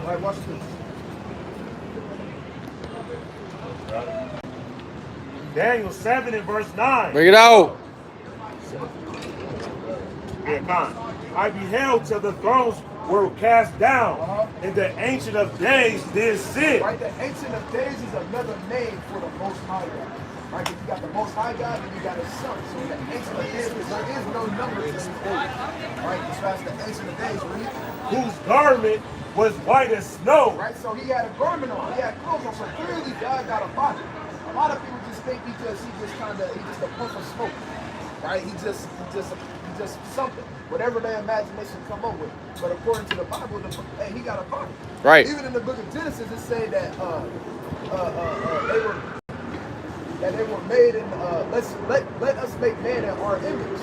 Right, watch this. Daniel 7 and verse 9. Bring it out. Yeah, come on. I beheld till the thrones were cast down, and the Ancient of Days did sit. Right, the Ancient of Days is another name for the Most High God. Right, if you got the Most High God, then you got His Son. So the Ancient of Days, there is no number to His days. Right, as far as the Ancient of Days, read. Whose garment was white as snow. Right, so He had a garment on, He had clothes on, so clearly God got a body. A lot of people just think he just a puff of smoke. Right, he just something. Whatever their imagination come up with. But according to the Bible, he got a body. Right. Even in the book of Genesis, it say that they were made in let us make man in our image.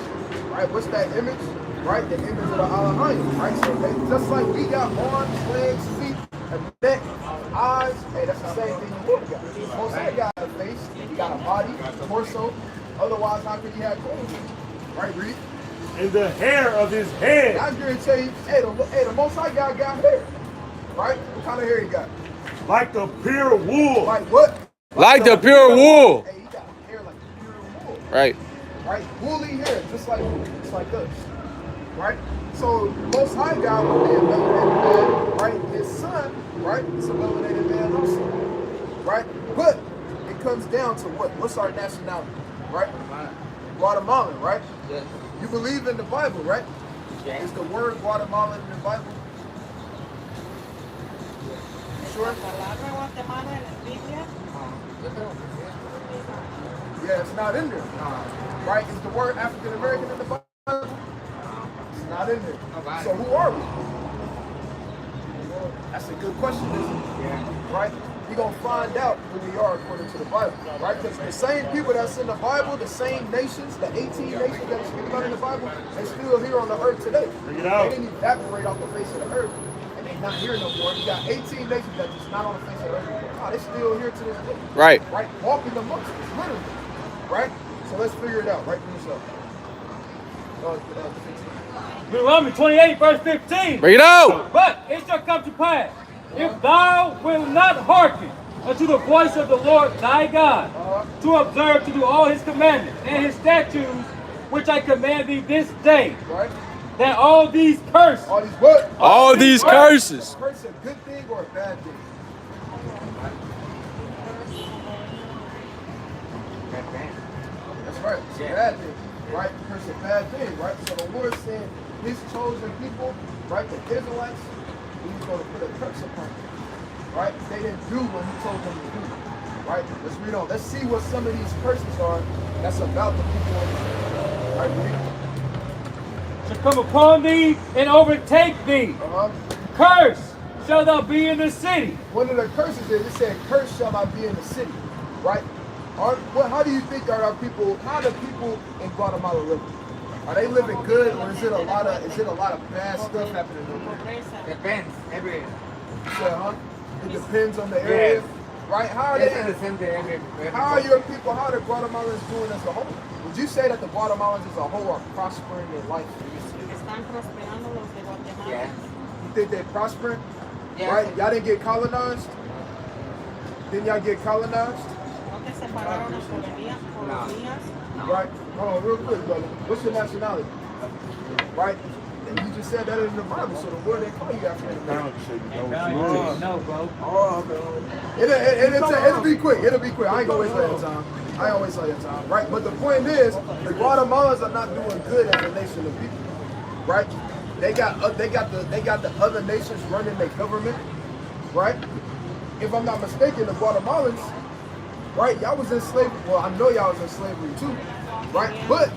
Right? What's that image? Right? The image of the Elohim. Right? So just like we got arms, legs, feet, a neck, eyes, hey, that's the same thing the Lord got. Most of got a face, he got a body, torso. Otherwise, how could he have clothes? Right, read. And the hair of his head. I guarantee you, the Most High God got hair. Right? What kind of hair he got? Like the pure wool. Like what? Like the pure wool. Hey, he got hair like pure wool. Right. Right? Woolly hair, just like us. Right? So Most High God will be a melanated man, right? His son, right, is a melanated man also. Right? But it comes down to what? What's our nationality? Right? Guatemalan, right? Yes. You believe in the Bible, right? Yes. Is the word Guatemalan in the Bible? You sure? Yeah, it's not in there. Right? Is the word African American in the Bible? It's not in there. So who are we? That's a good question, isn't it? Yeah. Right? We're going to find out who we are according to the Bible. Right? Because the same people that's in the Bible, the same nations, the 18 nations that speak about in the Bible, they're still here on the earth today. Bring it out. They didn't evaporate off the face of the earth. And they're not here no more. You got 18 nations that just not on the face of the earth anymore. Oh, they're still here to this day. Right. Right? Walking amongst us, literally. Right? So let's figure it out. Right for yourself. Deuteronomy 28, verse 15. Bring it out. But it shall come to pass, if thou wilt not hearken unto the voice of the Lord thy God, to observe to do all his commandments and his statutes, which I command thee this day, Right? that all these curses, All these what? All these curses. Curse a good thing or a bad thing? That's right. It's a bad thing. Right? Curse a bad thing. Right? So the Lord said his chosen people, right, the Israelites, he was going to put a curse upon them. Right? They didn't do what he told them to do. Right? Let's read on. Let's see what some of these curses are that's about the people of Israel. Right? Read. shall come upon thee and overtake thee. Curse shall thou be in the city. One of the curses is, it said, curse shall not be in the city. Right? How do you think how the people in Guatemala living? Are they living good, or is it a lot of bad stuff happening over there? Depends. Every. It depends on the area. Yes. Right? How are It's they? the same thing every How are your people? How are the Guatemalans doing as a whole? Would you say that the Guatemalans as a whole are prospering in life? Yeah. You think they're prospering? Yes. Right? Y'all didn't get colonized? Didn't y'all get colonized? No. Right? Hold on, real quick, brother. What's your nationality? Right? And you just said that in the Bible, so the word they call you African American. No, bro. Oh, okay. It'll be quick. It'll be quick. I ain't gonna waste your time. I ain't waste all your time. Right? But the point is, the Guatemalans are not doing good as a nation of people. Right? They got the other nations running their government. Right? If I'm not mistaken, the Guatemalans, right? Y'all was in slavery. Well, I know y'all was in slavery too, right? But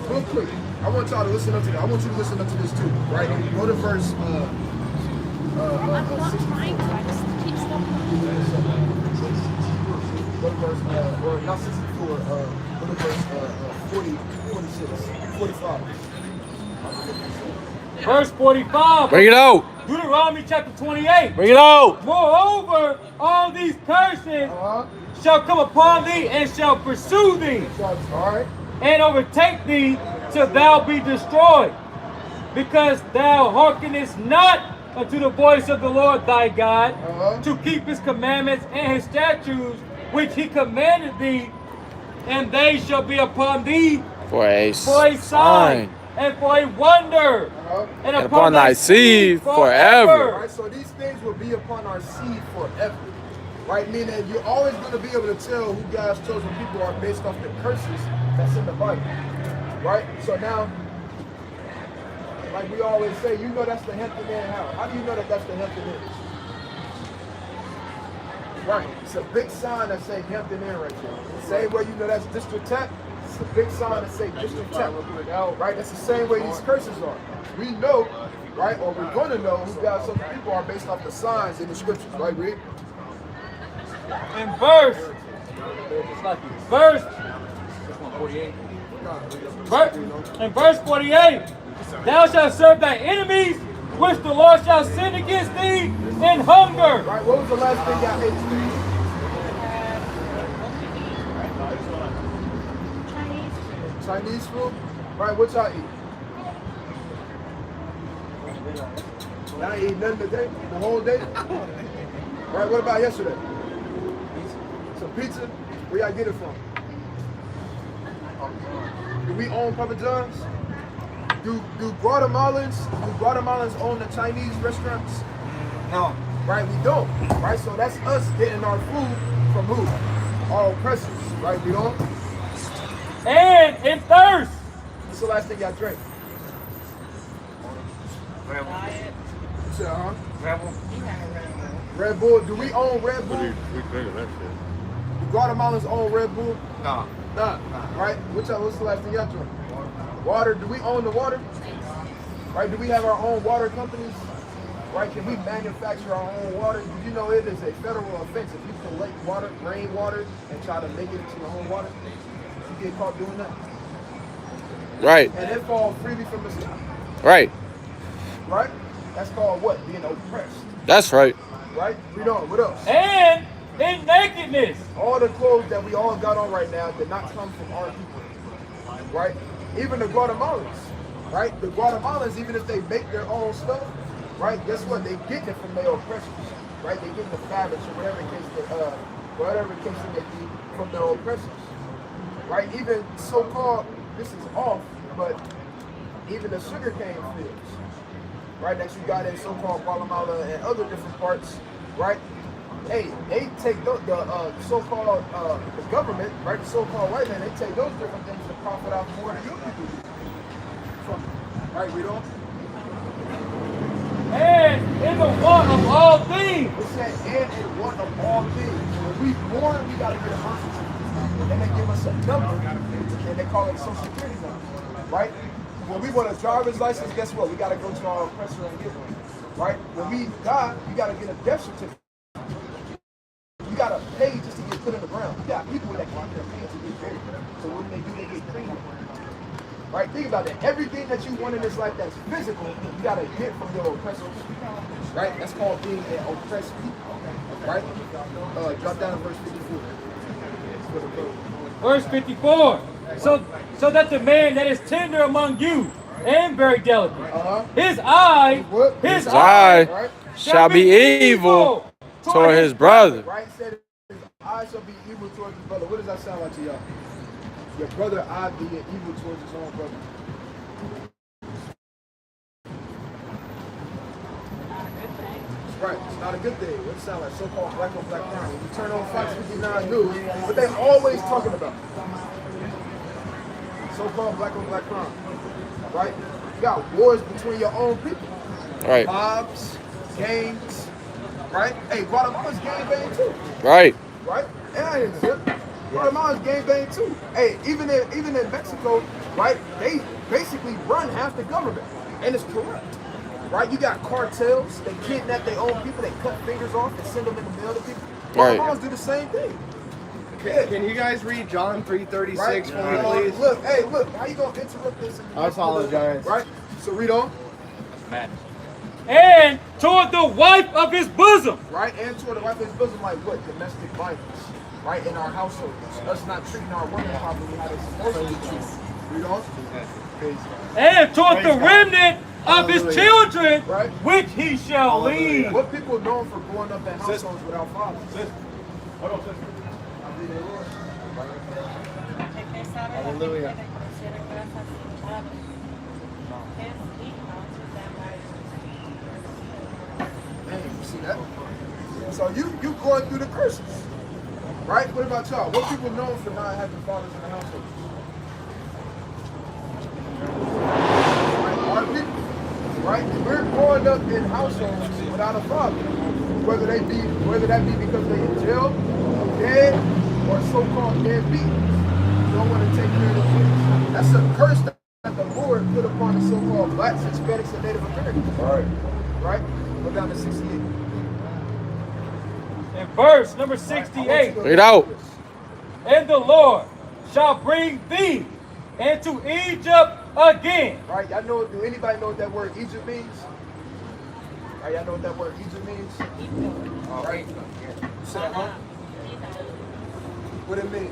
real quick, I want y'all to listen up to that. I want you to listen up to this too, right? Go to verse 64. Go to verse or not 64. Go to verse 40, 46, 45. Verse 45. Bring it out. Deuteronomy chapter 28. Bring it out. Moreover, all these curses shall come upon thee and shall pursue thee All right. and overtake thee till thou be destroyed, because thou hearkenest not unto the voice of the Lord thy God, Uh-huh. to keep his commandments and his statutes, which he commanded thee, and they shall be upon thee For a for a sign and for a wonder, Uh-huh. and and upon thy seed forever. Right? So these things will be upon our seed forever. Right? Meaning you're always going to be able to tell who God's chosen people are based off the curses that's in the Bible. Right? So now, like we always say, you know that's the Hampton Inn house. How do you know that that's the Hampton Inn? Right. It's a big sign that say Hampton Inn right there. Same way you know that's District Tech. It's a big sign that say District Tech. Right? That's the same way these curses are. We know, right, or we're going to know who God's chosen people are based off the signs in the scriptures. Right, Reed? In verse 48, thou shalt serve thy enemies, which the Lord shall send against thee in hunger. Right, what was the last thing y'all ate today? Chinese food? Right, what y'all eat? Y'all ain't eat nothing today? The whole day? Right, what about yesterday? Some pizza? Where y'all get it from? Do we own Papa John's? Do Guatemalans own the Chinese restaurants? No. Right, we don't. Right, so that's us getting our food from who? Our oppressors. Right, we don't. And in thirst. What's the last thing y'all drank? Rebel. You said, Rebel. Red Bull. Do we own Red Bull? We drinking that shit. Do Guatemalans own Red Bull? No. Nah. Right? What's the last thing y'all drank? Water. Do we own the water? Right? Do we have our own water companies? Right? Can we manufacture our own water? Did you know it is a federal offense if you collect water, rainwater, and try to make it into your own water? You get caught doing that. Right. And it falls freely from the sky. Right. Right? That's called what? Being oppressed. That's right. Right? Read on. What else? And in nakedness. All the clothes that we all got on right now did not come from our people. Right? Even the Guatemalans. Right? The Guatemalans, even if they make their own stuff, right? Guess what? They get it from their oppressors. Right? They get the fabrics or whatever case it may be from their oppressors. Right? Even so-called, this is off, but even the sugarcane fields, right, that you got in so-called Guatemala and other different parts, right? Hey, they take the so-called the government, right, the so-called white man, they take those different things to profit out more than you people do. Right, we don't? And in the want of all things. It said, and in one of all things. When we born, we got to get a birth certificate. And they give us a number, and they call it social security number, right? When we want a driver's license, guess what? We got to go to our oppressor and get one, right? When we die, you got to get a death certificate. You got to pay just to get put in the ground. You got people that come out there paying to get buried. So when they do, they get cremated. Right? Think about that. Everything that you want in this life that's physical, you got to get from your oppressors. Right? That's called being an oppressed people. Right? Drop down to verse 54. Verse 54. So that the man that is tender among you and very delicate, his eye Right? shall be evil toward his brother. Right? Said his eye shall be evil towards his brother. What does that sound like to y'all? Your brother eye being evil towards his own brother. Right, it's not a good thing. What it sound like? So-called black on black crime. When you turn on Fox 59 News, what they always talking about? So-called black on black crime. Right? You got wars between your own people. Right. Mobs, gangs. Right? Hey, Guatemala's gang bang too. Right. Right? And I didn't zip. Guatemala's gang bang too. Hey, even in Mexico, right? They basically run half the government, and it's corrupt. Right? You got cartels. They kidnap their own people. They cut fingers off and send them in the mail to people. Right. Guatemalans do the same thing. Can you guys read John 3:36 Right? for me, please? Look, hey, look. How you gonna interrupt this? I apologize. Right? So read on. and toward the wife of his bosom. Right? And toward the wife of his bosom, like what? Domestic violence. Right? In our households. Us not treating our women properly how they're supposed to be treated. Read on. And toward the remnant of his children, Right. which he shall lead. What people known for growing up in households without fathers? Hold on, sister. Hallelujah. Man, you see that? So you going through the curses, right? What about y'all? What people known for not having fathers in the household? Right? Our people, right? We're growing up in households without a father, whether that be because they in jail, dead, or so-called deadbeat. Don't want to take care of the kids. That's a curse that the Lord put upon the so-called blacks, Hispanics, and Native Americans. Right. Right? Go down to 68. In verse number 68, Read out. and the Lord shall bring thee into Egypt again. Right? Y'all know, do anybody know what that word Egypt means? Right? Y'all know what that word Egypt means? All right. You said, huh? What it mean?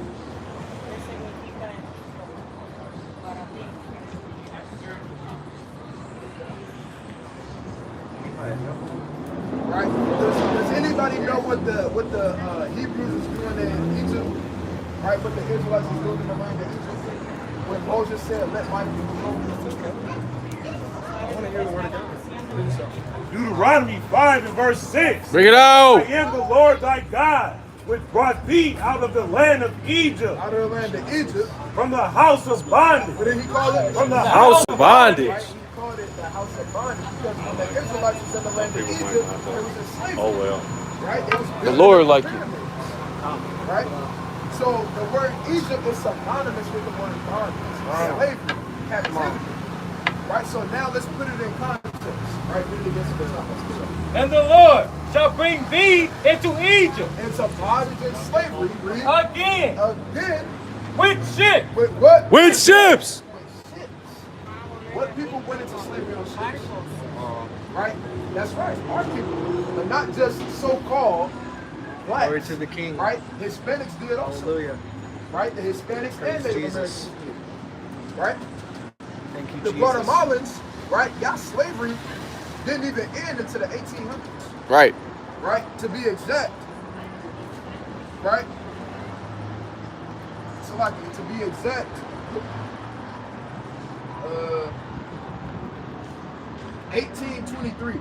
Right? Does anybody know what the Hebrews is doing in Egypt? Right? What the Israelites is doing in the land of Egypt? When Moses said, "Let my people go." I want to hear the word of God. Deuteronomy 5 and verse 6. Bring it I out. am the Lord thy God, which brought thee out of the land of Egypt, Out of the land of Egypt. from the house of bondage. What did he call it? From the House of bondage. Right? He called it the house of bondage because when the Israelites was in the land of Egypt, it was in slavery. Oh well. Right? It was The Lord like you. Right? So the word Egypt is synonymous with the word bondage, slavery, captivity. Right? So now let's put it in context. Right? Read it against the top. And the Lord shall bring thee into Egypt Into bondage and slavery. Read. again Again. with ships. With what? With ships. With ships. What people went into slavery on ships? Right? That's right. Our people. But not just so-called blacks. Glory to the King. Right? Hispanics did also. Hallelujah. Right? The Hispanics Praise and Native Jesus. Americans did. Right? Thank you, The Jesus. Guatemalans, right? Y'all slavery didn't even end until the 1800s. Right. Right? To be exact. Right? So like to be exact. 1823.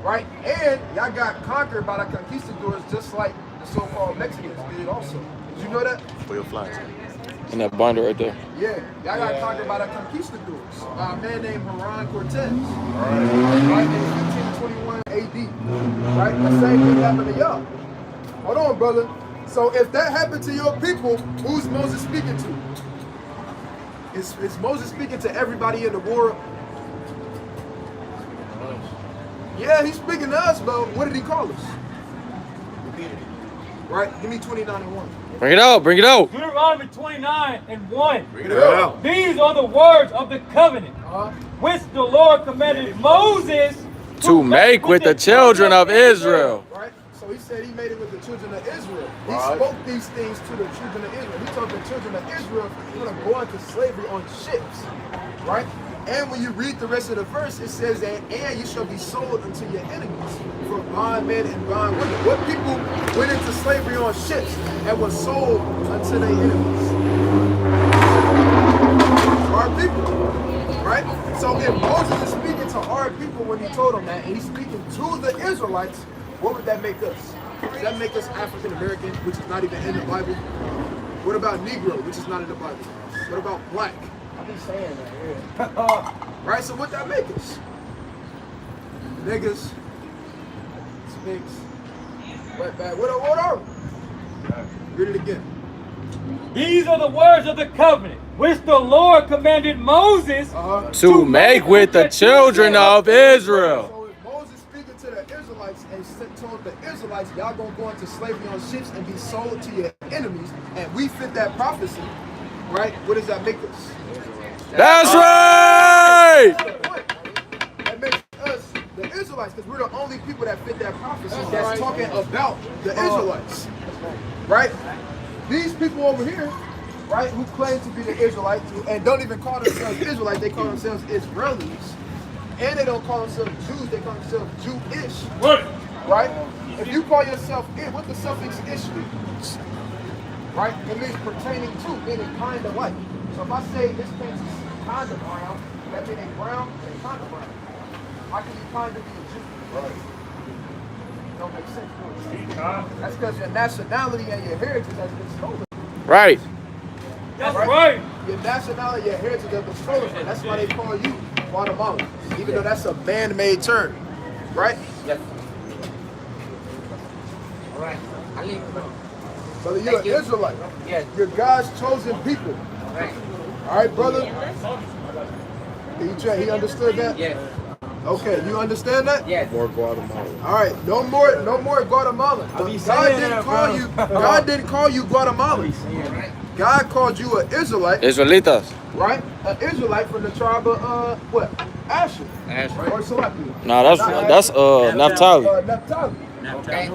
Right? And y'all got conquered by the conquistadors just like the so-called Mexicans did also. Did you know that? For your flies. And that binder right there. Yeah. Y'all got conquered by the conquistadors. By a man named Juan Cortez. Right? In 1521 AD. Right? The same thing happened to y'all. Hold on, brother. So if that happened to your people, who's Moses speaking to? Is Moses speaking to everybody in the world? Yeah, he's speaking to us, but what did he call us? Right? Give me 29 and 1. Bring it out. Bring it out. Deuteronomy 29 and 1. Bring it out. These are the words of the covenant which the Lord commanded Moses To make with the children of Israel. Right? So he said he made it with the children of Israel. He spoke these things to the children of Israel. He told the children of Israel, you're going to go into slavery on ships. Right? And when you read the rest of the verse, it says that, and you shall be sold unto your enemies for bondmen and bondwomen. What people went into slavery on ships and were sold unto their enemies? Our people. Right? So if Moses is speaking to our people when he told them that, and he's speaking to the Israelites, what would that make us? Does that make us African American, which is not even in the Bible? What about Negro, which is not in the Bible? What about black? I've been saying that, yeah. Right, so what that make us? Niggas, Sphinx, wetback, what are we? Read it again. These are the words of the covenant which the Lord commanded Moses To make with the children of Israel. So if Moses speaking to the Israelites and told the Israelites, y'all gonna go into slavery on ships and be sold to your enemies, and we fit that prophecy, right? What does that make us? That's right. That makes us the Israelites, because we're the only people that fit that prophecy that's talking about the Israelites. Right? These people over here, right, who claim to be the Israelites and don't even call themselves Israelites, they call themselves Israelis, And they don't call themselves Jews, they call themselves Jewish. What? Right? If you call yourself what the suffix ish means? Right? It means pertaining to, meaning kind of like. So if I say this paint is kind of brown, that means they brown and kind of brown. How can you kind of be a Jew? Right. Don't make sense. That's because your nationality and your heritage has been stolen. Right. That's right. Your nationality, your heritage has been stolen from. That's why they call you Guatemalan, even though that's a man-made term, right? Yes. All right. I leave. Brother, you're an Israelite. Yes. You're God's chosen people. All right. All right, brother? He understood that? Yes. Okay, you understand that? Yes. More Guatemalan. All right, no more Guatemalan. God didn't call you Guatemalan. God called you an Israelite, Israelitas. right? An Israelite from the tribe of what? Asher. Asher. Or Salafi. No, that's Naphtali. Naphtali. Okay.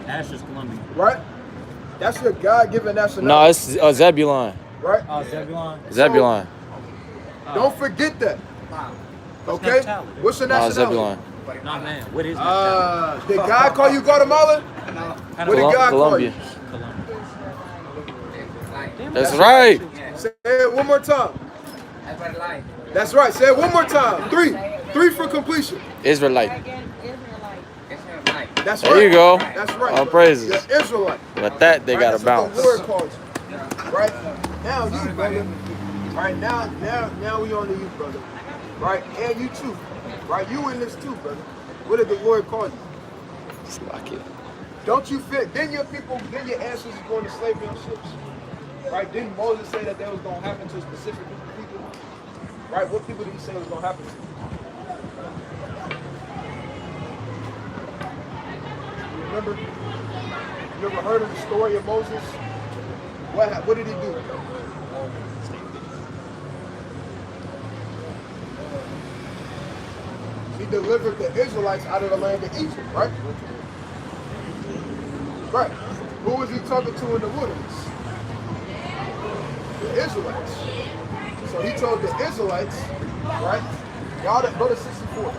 Asher's Colombian. Right? That's your God-given nationality. No, it's Zebulon. Right? Zebulon. Zebulon. Don't forget that. Wow. Okay? Nationality? What's your No, nationality? Zebulon. Not man. What is nationality? Did God call you Guatemalan? What did God call you? Colombia. Like, That's right. Say it one more time. that's what I like. That's right. Say it one more time. Three for completion. Israelite. It's not like. That's There right. you go. That's right. All praises. You're Israelite. But that they gotta That's what bounce. the word calls you. Right? Now you, brother. Right now we on to you, brother. Right? And you too. Right? You in this too, brother. What did the Lord call you? Slack it. Don't you feel? Then your ancestors going to slavery on ships. Right? Didn't Moses say that was going to happen to specific people? Right? What people did he say was going to happen to? You remember? You ever heard of the story of Moses? What did he do? He delivered the Israelites out of the land of Egypt, right? Right. Who was he talking to in the wilderness? The Israelites. So he told the Israelites, right? Y'all go to 64.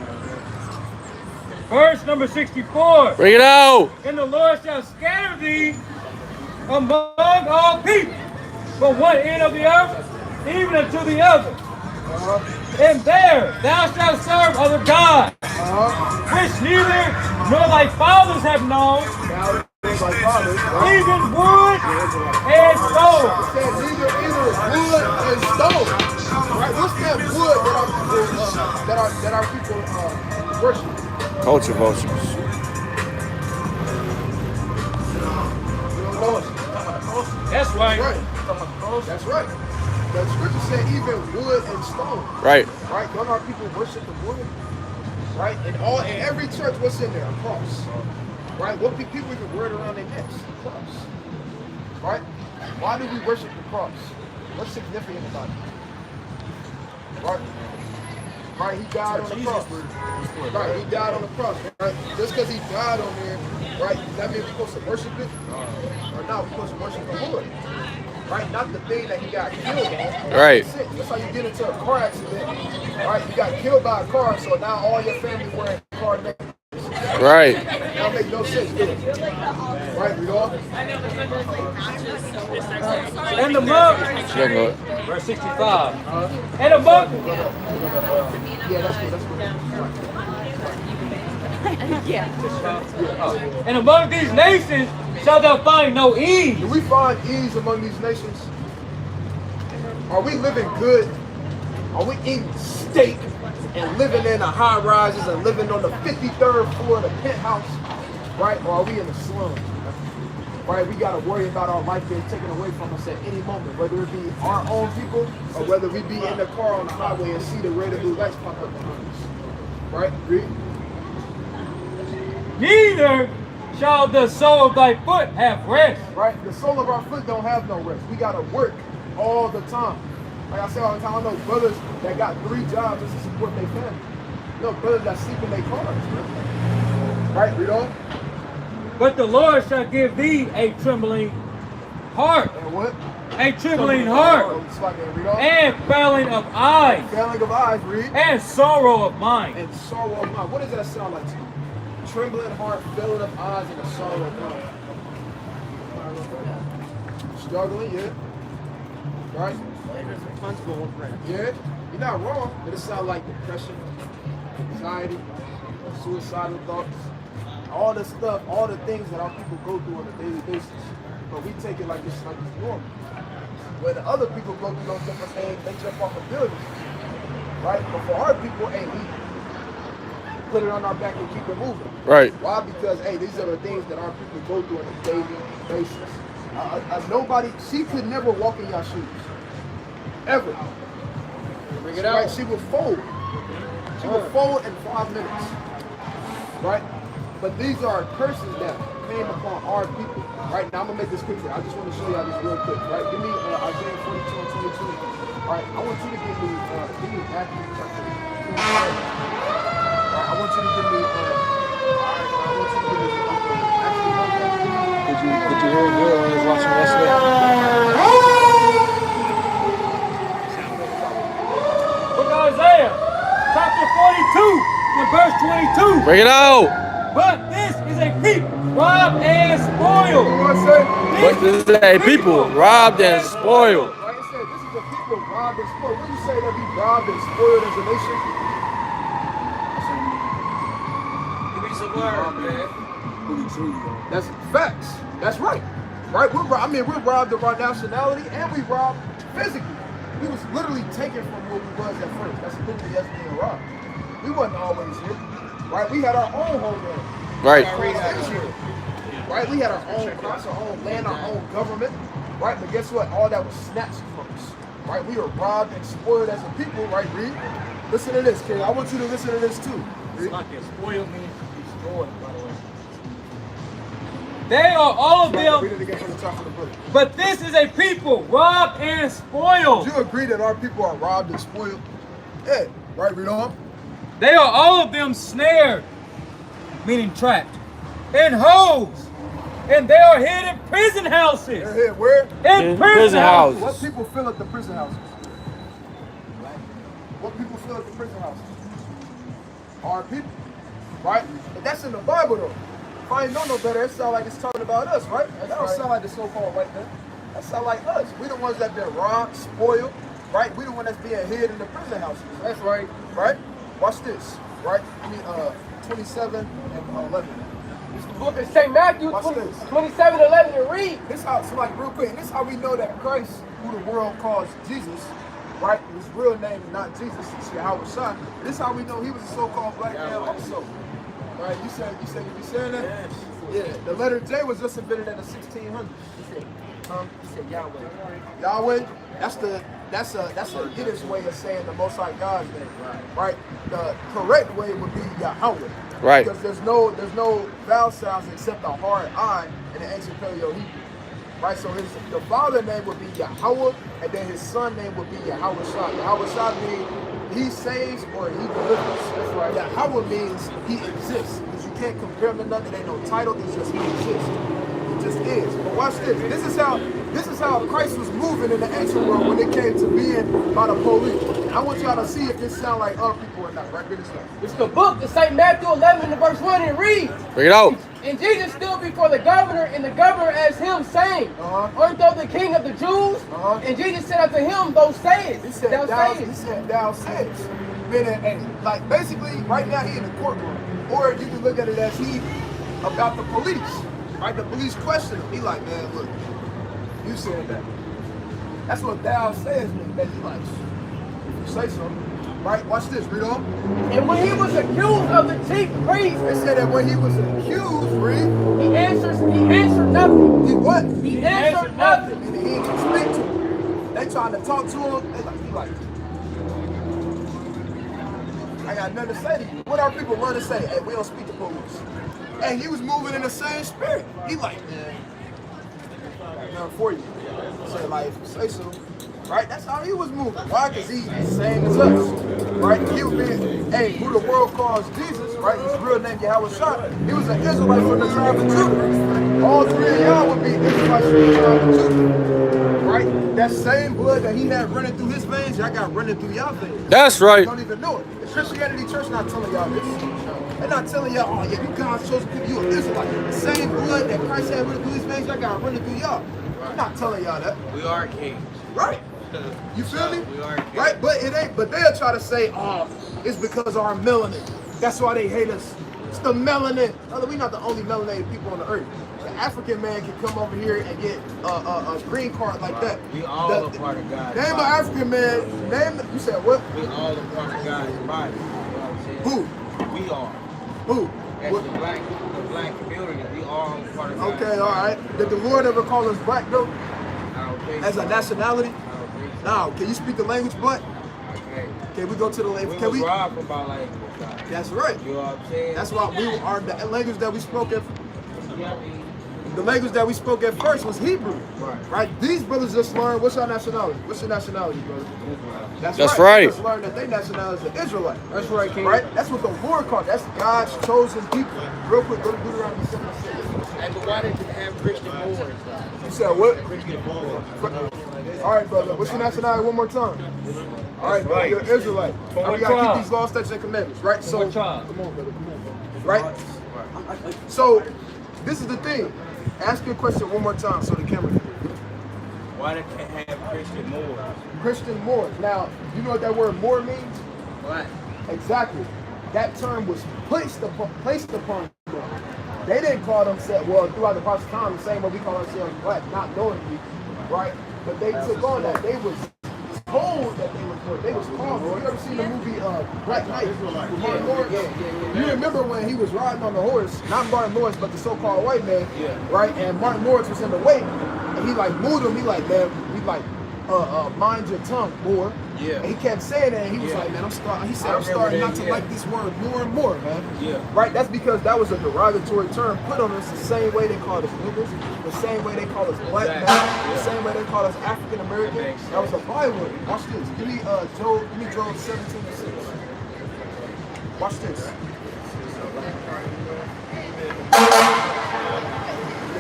Verse number 64. Bring it out. And the Lord shall scatter thee among all people, from one end of the earth even unto the other. And there thou shalt serve other gods, which neither nor thy fathers have known, Now, my fathers, right? even wood and stone. It said neither wood and stone. Right? What's that wood that our people worship? Culture vultures. You don't know it. That's right. Right. That's right. The scripture said even wood and stone. Right. Right? Don't our people worship the wood? Right? In every church, what's in there? A cross. Right? What people even wear it around their necks? A cross. Right? Why do we worship the cross? What's significant about it? Right? Right? He died on the cross. Right? He died on the cross. Right? Just because he died on there, right? Does that mean we're supposed to worship it? Or not? We're supposed to worship the Lord. Right? Not the thing that he got killed on. Right. That's how you get into a car accident. Right? You got killed by a car, so now all your family wearing car necklaces. Right. That make no sense, do it? Right, we all? And among, Check it. verse 65. And among, Yeah, that's good. and among these nations shalt thou find no ease. Do we find ease among these nations? Are we living good? Are we eating steak and living in the high rises and living on the 53rd floor of the penthouse? Right? Or are we in the slums? Right? We got to worry about our life being taken away from us at any moment, whether it be our own people or whether we be in the car on the highway and see the red and blue lights pop up behind us. Right? Read. Neither shall the sole of thy foot have rest. Right? The sole of our foot don't have no rest. We got to work all the time. Like I say all the time, I know brothers that got 3 jobs just to support their family. No, brothers that sleep in their cars. Man. Right? Read on. But the Lord shall give thee a trembling heart, And what? a trembling heart, and failing of eyes, Failing of eyes, read. and sorrow of mind. And sorrow of mind. What does that sound like to you? Trembling heart, failing of eyes, and a sorrow of mind. Struggling, yeah. Right? Yeah. You're not wrong, but it sounds like depression, anxiety, suicidal thoughts, all the stuff, all the things that our people go through on a daily basis. But we take it like it's normal. When the other people go through those different things, they jump off of buildings. Right? But for our people, hey, we put it on our back and keep it moving. Right. Why? Because, hey, these are the things that our people go through on a daily basis. Nobody, she could never walk in your shoes. Ever. Bring it out. Right? She would fold. She would fold in 5 minutes. Right? But these are curses that came upon our people. Right? Now I'm going to make this picture. I just want to show y'all this real quick. Right? Give me Isaiah 42 and 22. Right? I want you to give me Matthew chapter 25. Right? I want you to give me Did you hear it good when you was watching yesterday? Book of Isaiah, chapter 42, and verse 22. Bring it out. But this is a people robbed and spoiled. But this is a people robbed and spoiled. Like I said, this is a people robbed and spoiled. What do you say that we robbed and spoiled as a nation? Give me some word, man. That's facts. That's right. Right? We're robbed of our nationality and we robbed physically. We was literally taken from where we was at first. That's literally us being robbed. We wasn't always here. Right? We had our own homeland. Right. Right? We had our own crops, our own land, our own government. Right? But guess what? All that was snatched from us. Right? We were robbed and spoiled as a people. Right? Read. Listen to this, kid. I want you to listen to this too. It's like a spoiled means destroyed, by the way. They are all of Read them, it again from the top of the book. but this is a people robbed and spoiled. Do you agree that our people are robbed and spoiled? Yeah. Right? Read on. They are all of them snared, meaning trapped, in holes, and they are hid in prison houses. They're here. Where? In prison houses. What people fill up the prison houses? What people fill up the prison houses? Our people. Right? But that's in the Bible though. If I ain't know no better, it sounds like it's talking about us, right? That don't sound like the so-called right there. That sound like us. We the ones that been robbed, spoiled, right? We the one that's being hid in the prison houses. That's right. Right? Watch this. Right? 27 and 11. It's the book of St. Matthew, Watch this. 27:11 to read. This how, so like real quick, this is how we know that Christ, who the world calls Jesus, right? His real name is not Jesus, it's Yahweh Shah. This is how we know he was a so-called black man also. Right? You said you be saying that? Yes. Yeah. The letter J was just invented in the 1600s. He said Yahweh. Yahweh, that's a Yiddish way of saying the Most High God's name. Right? The correct way would be Yahweh. Right. Because there's no vowel sounds except a hard I in the ancient Paleo Hebrew. Right? So the father name would be Yahweh, and then his son name would be Yahweh Shah. Yahweh Shah means he saves or he delivers. That's right. Yahweh means he exists. Because you can't compare him to nothing. There ain't no title. It's just he exists. It just is. But watch this. This is how Christ was moving in the ancient world when it came to being by the police. And I want y'all to see if this sound like our people or not. Right? Read this down. It's the book of St. Matthew 11 and verse 1 and reads. Bring it out. And Jesus stood before the governor, and the governor asked him, saying, Art thou the king of the Jews? And Jesus said unto him, Thou sayest. He said, thou sayest. Meaning, and like basically, right now he in the courtroom. Or you can look at it as he about the police. Right? The police question him. He like, man, look, you said that. That's what thou sayest means, man. He like, if you say so. Right? Watch this. Read on. And when he was accused of the chief priest, They said that when he was accused, read, he answered nothing. he what? He answered nothing. And he didn't speak to him. They trying to talk to him. He like, I got nothing to say to you. What our people run to say? Hey, we don't speak to police. And he was moving in the same spirit. He like, man, nothing for you. Say like, if you say so. Right? That's how he was moving. Why? Because he's the same as us. Right? He was being, hey, who the world calls Jesus, right? His real name Yahweh Shai. He was an Israelite from the tribe of Judah. All three of y'all would be Israelites from the tribe of Judah, right? That same blood that he had running through his veins, y'all got running through y'all veins. That's right. You don't even know it. The Christianity Church not telling y'all this. They're not telling y'all, oh yeah, you God's chosen people, you an Israelite. The same blood that Christ had running through his veins, y'all got running through y'all. I'm not telling y'all that. We are kings. Right? You feel me? We are kings. Right? But it ain't, but they'll try to say, oh, it's because of our melanin. That's why they hate us. It's the melanin. We're not the only melanated people on the earth. The African man can come over here and get a green card like that. We all a part of God's Name an body. African man. Name. You said what? We all a part of God's body. You know what I'm saying? Who? We are. Who? As What? the black community, we all a part of God's Okay, all right. Did the Lord ever call us black though? I don't think As a so. nationality? I don't think so. No. Can you speak the language black? Okay. Can we go to the language? We Can was we? robbed from our language. God. That's right. You know what I'm saying? That's why we are the language that we spoke at. The language that we spoke at first was Hebrew. Right? These brothers just learned. What's your nationality? What's your nationality, brother? That's They right. just learned that their nationality is an Israelite. That's right, King. Right? That's what the Lord called. That's God's chosen people. Real quick, go to Deuteronomy 7:6. And why did you have Christian boys? You said what? All right, brother. What's your nationality? One more time. All right, brother. You're an Israelite. From Now, what we gotta tribe? keep these laws, statutes, and commandments, right? From what tribe? Come on, brother. Right? So, this is the thing. Ask your question one more time so the camera can hear. Why did they have Christian Moors? Christian Moors. Now, you know what that word Moor means? What? Exactly. That term was placed upon them. They didn't call themselves, well, throughout the process of time, the same way we call ourselves black, not knowingly, right? But they took on that. They was told that they were Moor. They was called. You ever seen the movie Black Knight with Martin Lawrence? You remember when he was riding on the horse, not Martin Lawrence, but the so-called white man, right? And Martin Lawrence was in the way, and he like moved him. He like, man, mind your tongue, Moor. Yeah. And he kept saying that, and he was like, man, I'm starting not to like this word more and more, man. Yeah. Right? That's because that was a derogatory term put on us the same way they call us niggers, the same way they call us black men, the same way they call us African American. That was a byword. Watch this. Give me Job 17:6. Watch this.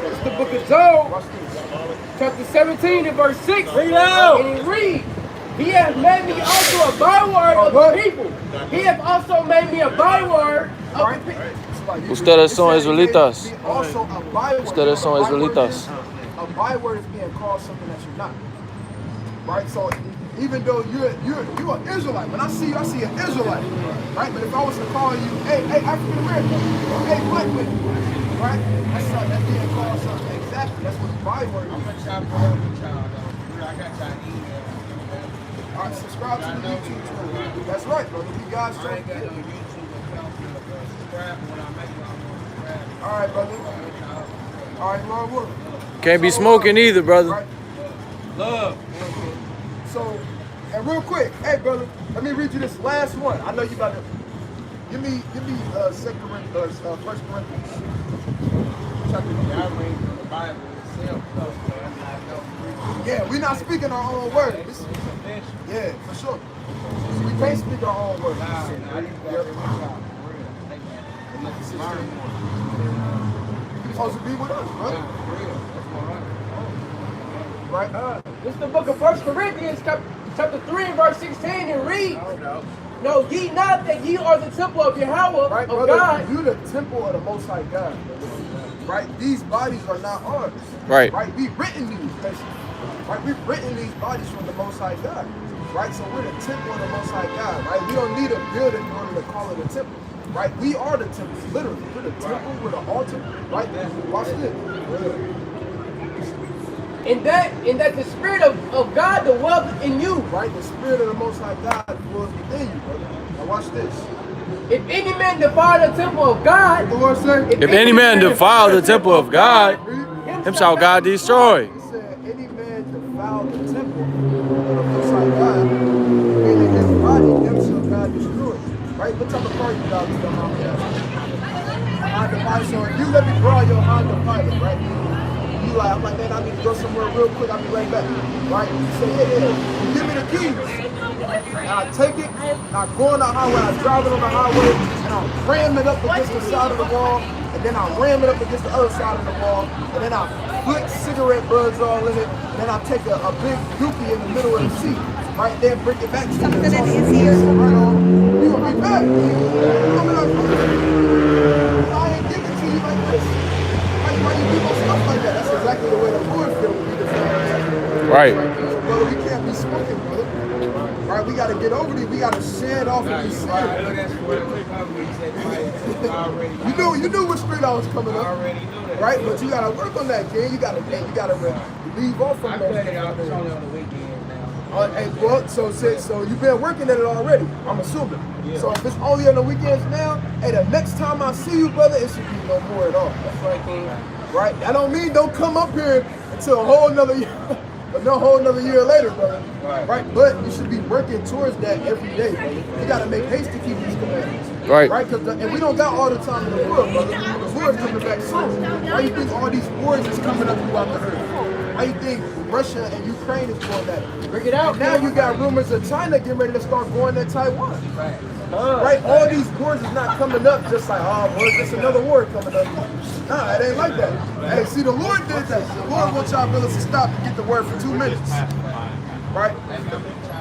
It's the book of Job, Watch this. chapter 17 and verse 6. Read out. And it reads, He has made me also a byword of the people. He has also made me a byword of the people. Ustedes son israelitas. Ustedes Ustedes son israelitas. A byword is being called something that you're not. Right? So even though you're an Israelite, when I see you, I see an Israelite. Right? But if I was to call you, hey African American, hey black man, right? That's being called something. Exactly. That's what a byword is. I'm gonna chop it up with y'all though. I got y'all email. All right, subscribe to the YouTube channel. That's right, brother. We God's I chosen ain't got no people. YouTube account. Subscribe when I make my All right, brother. All right, Lord willing. Can't be smoking either, brother. Right? Love. So, and real quick, hey, brother, let me read you this last one. I know you about to. Give me 2 Corinthians, 1 Corinthians. Chapter 3. Y'all read the Bible itself, Yeah, we're not speaking our own word. Yeah, for sure. We can't speak our own word. You're supposed to be with us, brother. Right? This is the book of 1 Corinthians, chapter 3 and verse 16, and reads, Know ye not that ye are the temple of Yahweh, Right, of brother, God? you the temple of the Most High God. Right? These bodies are not ours. Right. Right? We've written these, basically. Right? We've written these bodies from the Most High God. Right? So we're the temple of the Most High God. Right? We don't need a building in order to call it a temple. Right? We are the temple. Literally. We're the temple. We're the altar. Right? Watch this. In that the Spirit of God dwelleth in you. Right? The Spirit of the Most High God dwells within you, brother. Now watch this. If any man defile the temple of God, The Lord said, If any man defile the temple of God, him shall God destroy. He said, any man defile the temple of the Most High God, meaning his body, him shall God destroy. Right? What type of car you got? Honda Pilot. So if you let me borrow your Honda Pilot, right? You like, I'm like, man, I need to go somewhere real quick. I'll be right back. Right? You say, yeah. You give me the keys. And I take it, and I go on the highway, I drive it on the highway, and I ram it up against the side of the wall, and then I ram it up against the other side of the wall, and then I flick cigarette butts all in it, and then I take a big dookie in the middle of the seat, right there, bring it back to you. Something that is here. Right on. You gonna be back. I ain't give it to you like this. Why you do stuff like that? That's exactly the way the Lord feels when we defend. Right. Brother, we can't be smoking, brother. Right? We gotta get over these. We gotta shed off of these sins. You knew what street I was coming up. I already knew that. Right? But you gotta work on that, kid. You gotta leave off from I those cut it things. out. It's only on the weekends now. Hey, well, so you've been working at it already, I'm assuming. Yeah. So if it's only on the weekends now, hey, the next time I see you, brother, it should be no more at all. That's right, King. Right? I don't mean don't come up here until a whole nother year, year later, brother. Right? But you should be working towards that every day, brother. You gotta make haste to keep these commandments. Right. Right? And we don't got all the time in the world, brother. The Lord's coming back soon. Why you think all these wars is coming up throughout the earth? Why you think Russia and Ukraine is going at it? Bring it out. Now you got rumors of China getting ready to start going at Taiwan. Right? All these wars is not coming up just like, oh, well, there's another war coming up. Nah, it ain't like that. Hey, see, the Lord did that. The Lord wants y'all brothers to stop and get the word for 2 minutes. Right?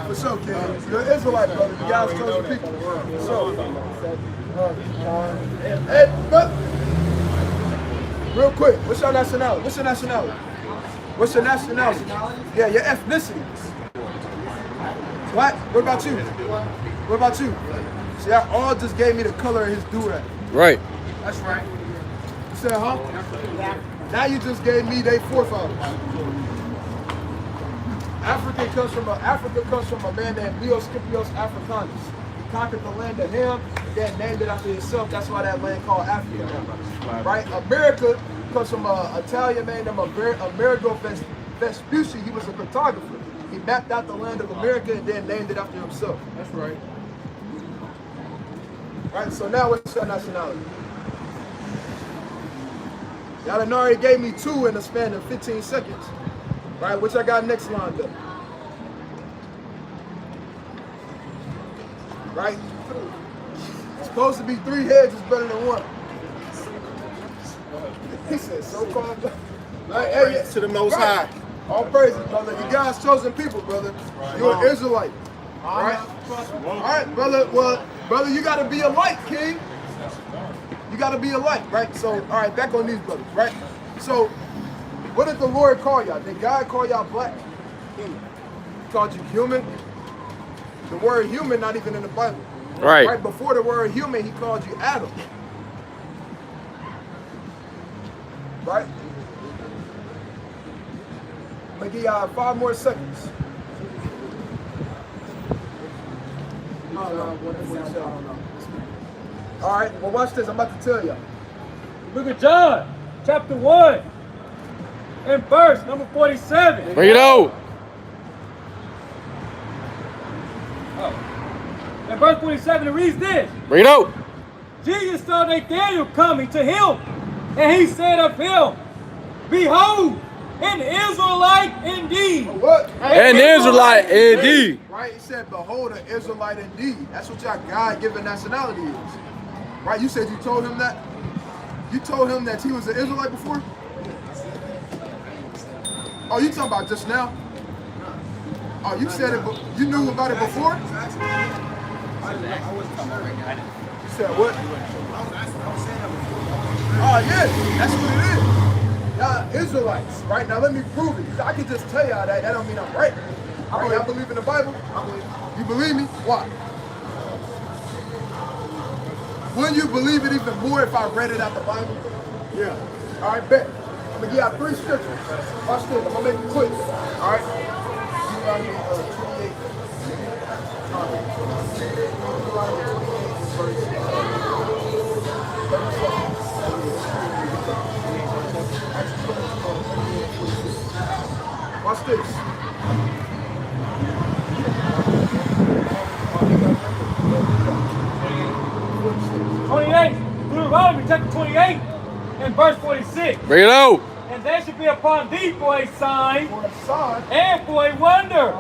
For sure, kid. You're an Israelite, brother. You guys chosen people. For sure. Hey, but real quick, what's your nationality? What's your nationality? What's your nationality? Yeah, your ethnicity. What? What about you? What about you? See, I all just gave me the color of his do-rag. Right. That's right. You said, huh? Now you just gave me their forefathers. Africa comes from a man named Leo Scipios Africanus. He conquered the land of him, and then named it after himself. That's why that land called Africa now. Right? America comes from an Italian man named Amerigo Vespucci. He was a cartographer. He mapped out the land of America and then named it after himself. That's right. Right, so now what's your nationality? Y'all done already gave me 2 in the span of 15 seconds. Right, which I got next lined up. Right? It's supposed to be 3 heads is better than 1. He said, so-called. Hey, To the Most High. All praises, brother. You guys chosen people, brother. You're an Israelite. All right? All right, brother. Well, brother, you got to be a light, king. You got to be a light, right? So, all right, back on these brothers, right? So, what did the Lord call y'all? Did God call y'all black? He called you human? The word human not even in the Bible. Right. Right before the word human, he called you Adam. Right? I'm gonna give y'all 5 more seconds. All right, well watch this, I'm about to tell y'all. Look at John, chapter 1, and verse number 47. Bring it out. And verse 47, it reads this. Bring it out. Jesus saw Nathanael coming to him, and he said of him, behold, an Israelite indeed. What? An Israelite indeed. Right, he said, behold, an Israelite indeed. That's what y'all God-given nationality is. Right, you said you told him that? You told him that he was an Israelite before? Oh, you talking about just now? Oh, you said it, you knew about it before? You said what? Oh, yeah, that's what it is. Y'all Israelites, right? Now let me prove it. I can just tell y'all that. That don't mean I'm right. Right? Y'all believe in the Bible? You believe me? Why? Wouldn't you believe it even more if I read it out the Bible? Yeah. All right, bet. I'm gonna give y'all 3 scriptures. Watch this. I'm gonna make it quick. All right. Deuteronomy 28. Watch this. Deuteronomy chapter 28 and verse 46. Bring it out. And there should be upon thee for a sign For a sign. and for a wonder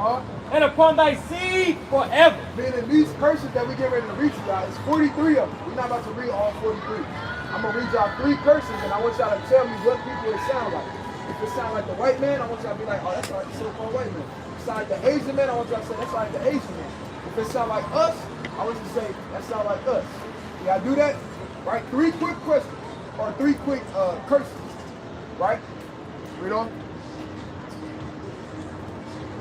and upon thy seed forever. Meaning these curses that we get ready to read to y'all, it's 43 of them. We're not about to read all 43. I'm going to read y'all 3 curses, and I want y'all to tell me what people it sound like. If it sound like the white man, I want y'all to be like, oh, that's like the so-called white man. If it sound like the Asian man, I want y'all to say, that's like the Asian man. If it sound like us, I want you to say, that sound like us. Y'all do that? Right? 3 quick questions, or 3 quick curses. Right? Read on.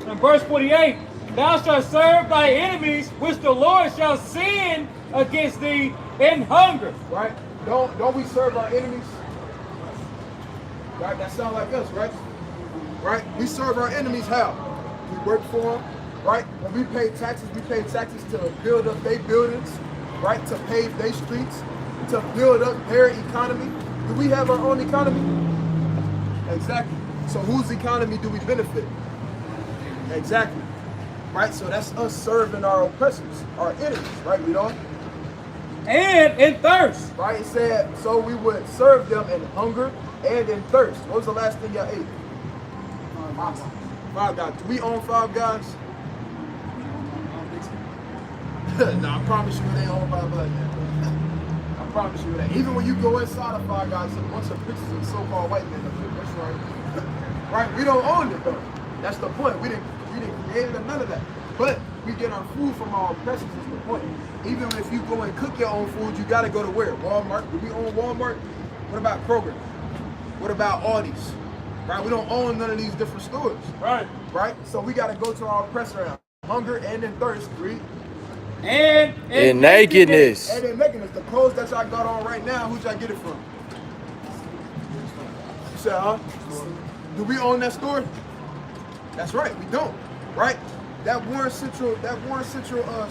In verse 48, thou shalt serve thy enemies, which the Lord shall send against thee in hunger. Right? Don't we serve our enemies? Right? That sound like us, right? Right? We serve our enemies how? We work for them, right? When we pay taxes to build up their buildings, right? To pave their streets, to build up their economy. Do we have our own economy? Exactly. So whose economy do we benefit? Exactly. Right? So that's us serving our oppressors, our enemies, right? We don't? And in thirst. Right? It said, so we would serve them in hunger and in thirst. What was the last thing y'all ate? Five Guys. Do we own Five Guys? No, I promise you it ain't owned by Blood. I promise you that. Even when you go inside of Five Guys, there's a bunch of pictures of so-called white men. That's right. Right? We don't own it though. That's the point. We didn't create it or none of that. But we get our food from our oppressors is the point. Even if you go and cook your own food, you gotta go to where? Walmart. Do we own Walmart? What about Kroger? What about Aldi's? Right? We don't own none of these different stores. Right. Right? So we gotta go to our oppressor now. Hunger and in thirst, read. And In nakedness. And in nakedness. The clothes that y'all got on right now, who'd y'all get it from? You said, huh? Do we own that store? That's right, we don't. Right? That Warren Central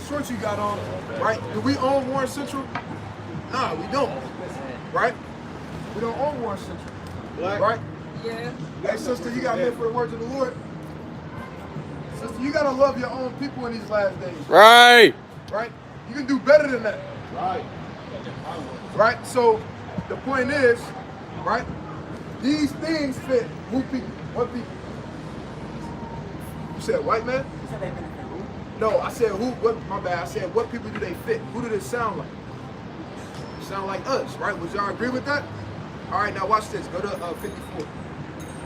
shorts you got on, right? Do we own Warren Central? Nah, we don't. Right? We don't own Warren Central. Right? Yeah. Hey sister, you got me for the words of the Lord. Sister, you gotta love your own people in these last days. Right. Right? You can do better than that. Right. Right? So the point is, right? These things fit who people? What people? You said white man? No, I said who, what, my bad. I said what people do they fit? Who do they sound like? They sound like us, right? Would y'all agree with that? All right, now watch this. Go to 54.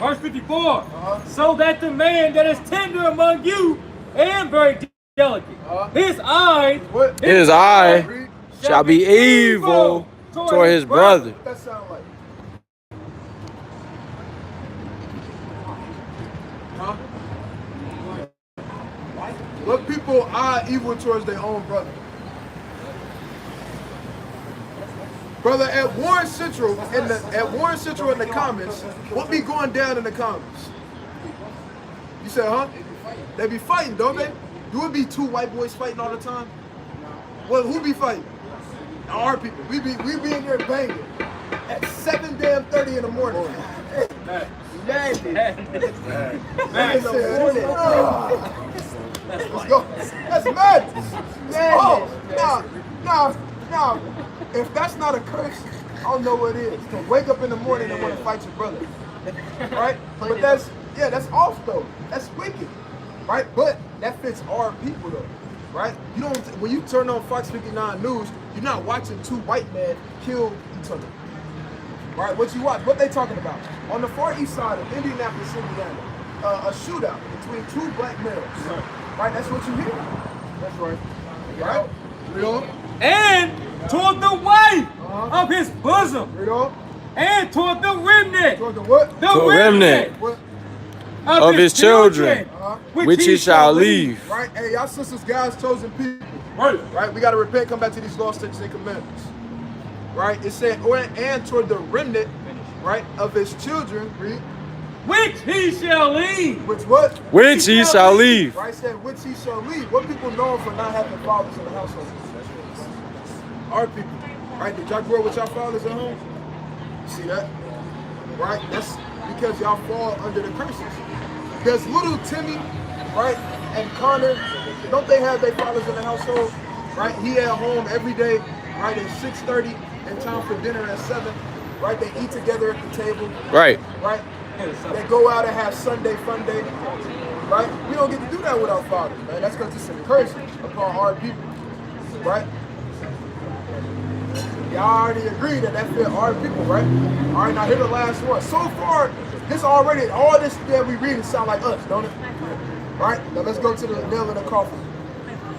verse 54. So that the man that is tender among you and very delicate, his eye shall be evil toward his brother. What that sound like? Huh? What people are evil towards their own brother? Brother, at Warren Central in the comments, what be going down in the comments? You said, huh? They be fighting, don't they? Do it be two white boys fighting all the time? Well, who be fighting? Our people. We be in there banging at 7:30 in the morning. Let's go. That's madness. Oh, no. If that's not a curse, I don't know what it is. To wake up in the morning and want to fight your brother, right? But that's off though. That's wicked, right? But that fits our people though, right? You don't. When you turn on Fox 59 News, you're not watching two white men kill each other, right? What you watch? What they talking about? On the far east side of Indianapolis, Indiana, a shootout between two black males, right? That's what you hear. That's right. Right? Real. and toward the wife of his bosom, and toward the remnant, Toward the what? the remnant What? of his children, which he shall leave. Right? Hey, y'all sisters, guys, chosen people. Right? We got to repent, come back to these laws, statutes, and commandments. Right? It said, and toward the remnant, right, of his children, read. which he shall leave. Which what? Which he shall leave. Right? Said, which he shall leave. What people known for not having fathers in the household? Our people. Right? Did y'all grow up with y'all fathers at home? You see that? Right? That's because y'all fall under the curses. There's little Timmy, right, and Connor, don't they have their fathers in the household? Right? He at home every day, right, at 6:30, and time for dinner at 7. Right? They eat together at the table. Right. Right? They go out and have Sunday fun day. right? We don't get to do that with our fathers, man. That's because it's a curse upon our people, right? Y'all already agreed that fit our people, right? All right, now here the last one. So far, this already, all this that we read, it sound like us, don't it? All right, now let's go to the nail in the coffin.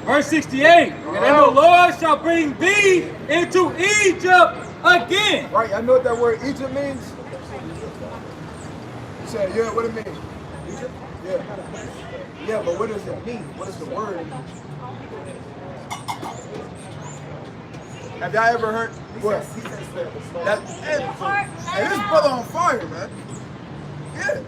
Verse 68. And the Lord shall bring thee into Egypt again. Right, y'all know what that word Egypt means? You said, yeah, what it means? Egypt? Yeah. Yeah, but what does it mean? What is the word? Have y'all ever heard what? Hey, this brother on fire, man. Yeah.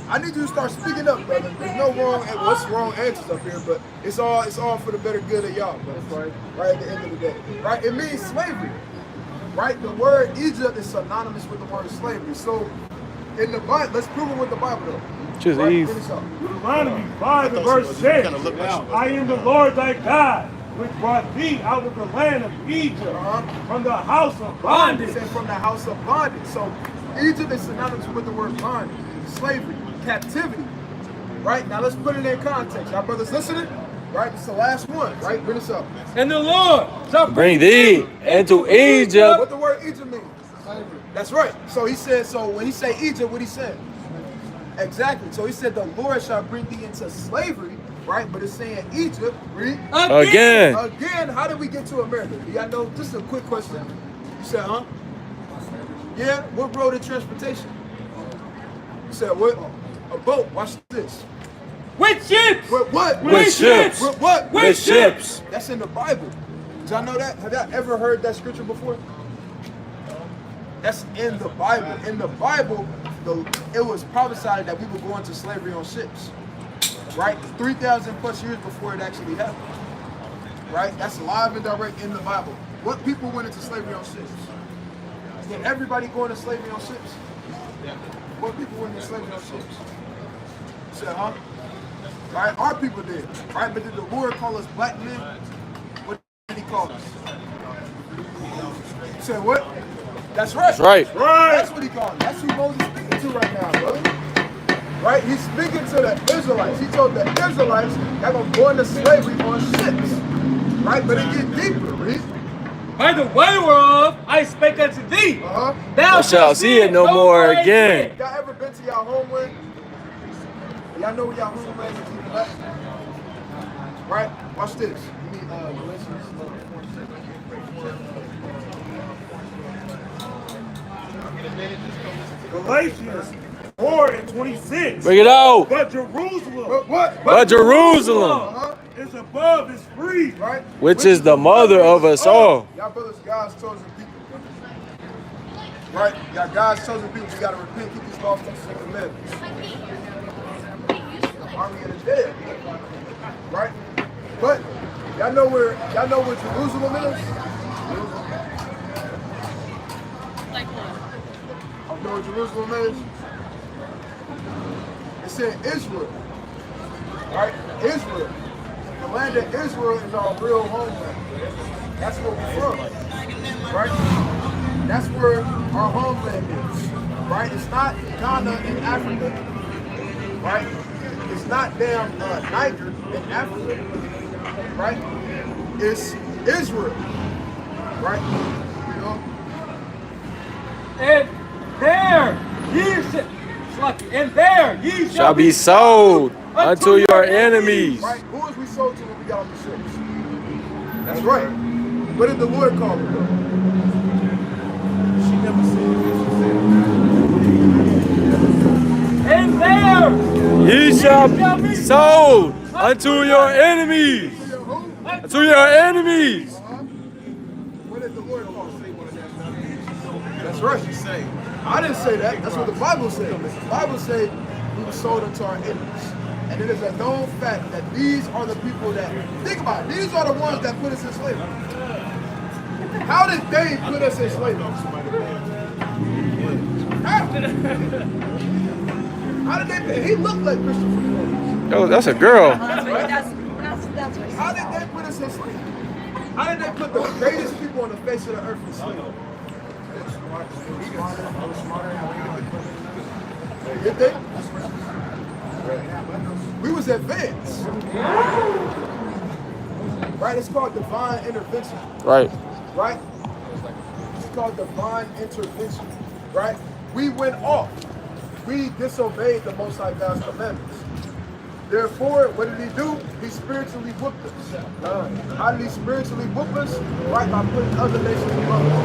I need you to start speaking up, brother. There's no wrong answers up here, but it's all for the better good of y'all, brother. Right at the end of the day. Right? It means slavery. Right? The word Egypt is synonymous with the word slavery. So in the Bible, let's prove it with the Bible though. Choose right? Eve. Deuteronomy 5 and verse 6. I am the Lord thy God, which brought thee out of the land of Egypt, from the house of bondage. It said from the house of bondage. So Egypt is synonymous with the word bondage, slavery, captivity. Right? Now let's put it in context. Y'all brothers listening? Right? It's the last one. Right? Bring this up. And the Lord shall Bring thee into Egypt. What the word Egypt means? Slavery. That's right. So he said, so when he say Egypt, what he said? Exactly. So he said the Lord shall bring thee into slavery, right? But it's saying Egypt, read. Again. Again, how did we get to America? Do y'all know? Just a quick question. You said, huh? Yeah? What road of transportation? You said, what? A boat. Watch this. with ships. With what? With ships. With what? With ships. That's in the Bible. Did y'all know that? Have y'all ever heard that scripture before? That's in the Bible. In the Bible, it was prophesied that we would go into slavery on ships. Right? 3,000 plus years before it actually happened. Right? That's live and direct in the Bible. What people went into slavery on ships? Did everybody go into slavery on ships? What people went into slavery on ships? You said, huh? Right? Our people did. Right? But did the Lord call us black men? What did he call us? You said what? That's right. That's right. That's what he called us. That's who Moses is speaking to right now, brother. Right? He's speaking to the Israelites. He told the Israelites they're going to go into slavery on ships. Right? But it get deeper, read. By the way whereof I spake unto thee, Thou shalt see it no more again. Y'all ever been to y'all homeland? Y'all know where y'all homeland is even at? Right? Watch this. You need Galatians 4 and 26. Bring it out. But Jerusalem But Jerusalem, is above is free. Right? which is the mother of us all. Y'all brothers, God's chosen people. Right? Y'all God's chosen people. You gotta repent, keep these laws, statutes, and commandments. Army of the dead. Right? But y'all know where Jerusalem is? You know where Jerusalem is? It's in Israel. Right? Israel. The land of Israel is our real homeland. That's where we're from. Right? That's where our homeland is. Right? It's not Ghana in Africa. Right? It's not damn Niger in Africa. Right? It's Israel. Right? You know? and there ye Shall be sold unto your enemies. Right? Who was we sold to when we got on the ships? That's right. What did the Lord call them though? She never said. and there Ye shall be sold unto your enemies. Unto your enemies. What did the Lord call them? That's right. I didn't say that. That's what the Bible said. The Bible said we were sold unto our enemies. And it is a known fact that these are the people that, think about it, these are the ones that put us in slavery. How did they put us in slavery? How did they, he looked like Christopher Columbus. Yo, that's a girl. That's what How did they put us in slavery? How did they put the greatest people on the face of the earth in slavery? Did they? We was advanced. Right? It's called divine intervention. Right. Right? It's called divine intervention. Right? We went off. We disobeyed the Most High God's commandments. Therefore, what did he do? He spiritually whooped us. How did he spiritually whoop us? Right, by putting other nations above us.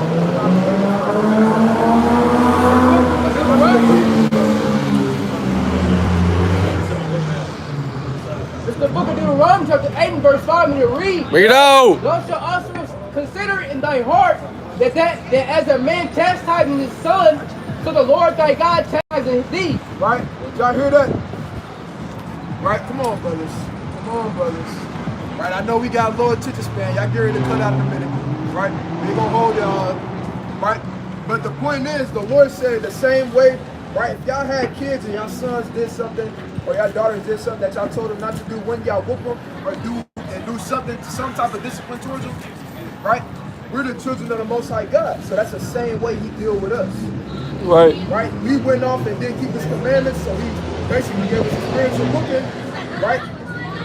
It's the book of Deuteronomy, chapter 8 and verse 5, when you read. Bring it out. Thou shalt also consider in thy heart that as a man chastising his son, so the Lord thy God chastising thee. Right? Did y'all hear that? Right? Come on, brothers. Come on, brothers. Right? I know we got a low attention span. Y'all get ready to cut out in a minute. Right? We gonna hold y'all. Right? But the point is, the Lord said the same way. Right? If y'all had kids and y'all sons did something, or y'all daughters did something that y'all told them not to do, when y'all whoop them or do something, some type of discipline towards them, right? We're the children of the Most High God, so that's the same way He deal with us. Right. Right? We went off and didn't keep His commandments, so He basically gave us a spiritual whooping, right?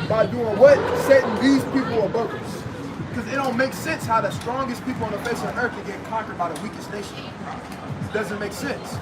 By doing what? Setting these people above us. Because it don't make sense how the strongest people on the face of the earth can get conquered by the weakest nation. It doesn't make sense.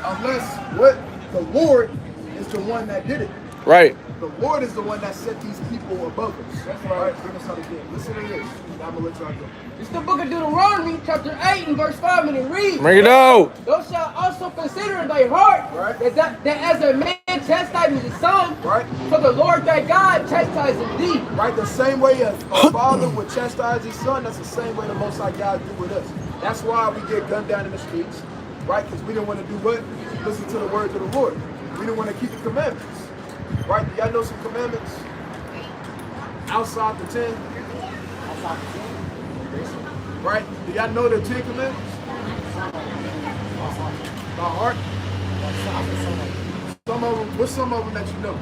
Unless what? The Lord is the one that did it. Right. The Lord is the one that set these people above us. That's right. Bring us out again. Listen to this. I'm going to let y'all go. It's the book of Deuteronomy, chapter 8 and verse 5, and it reads. Bring it out. Thou shalt also consider in thy heart right. that as a man chastising his son, right. so the Lord thy God chastising thee. Right, the same way a father would chastise his son, that's the same way the Most High God do with us. That's why we get gunned down in the streets, right? Because we didn't want to do what? Listen to the words of the Lord. We didn't want to keep the commandments. Right? Do y'all know some commandments? Outside the 10? Outside the 10? Right? Do y'all know the 10 commandments? By heart? Some of them, what's some of them that you know?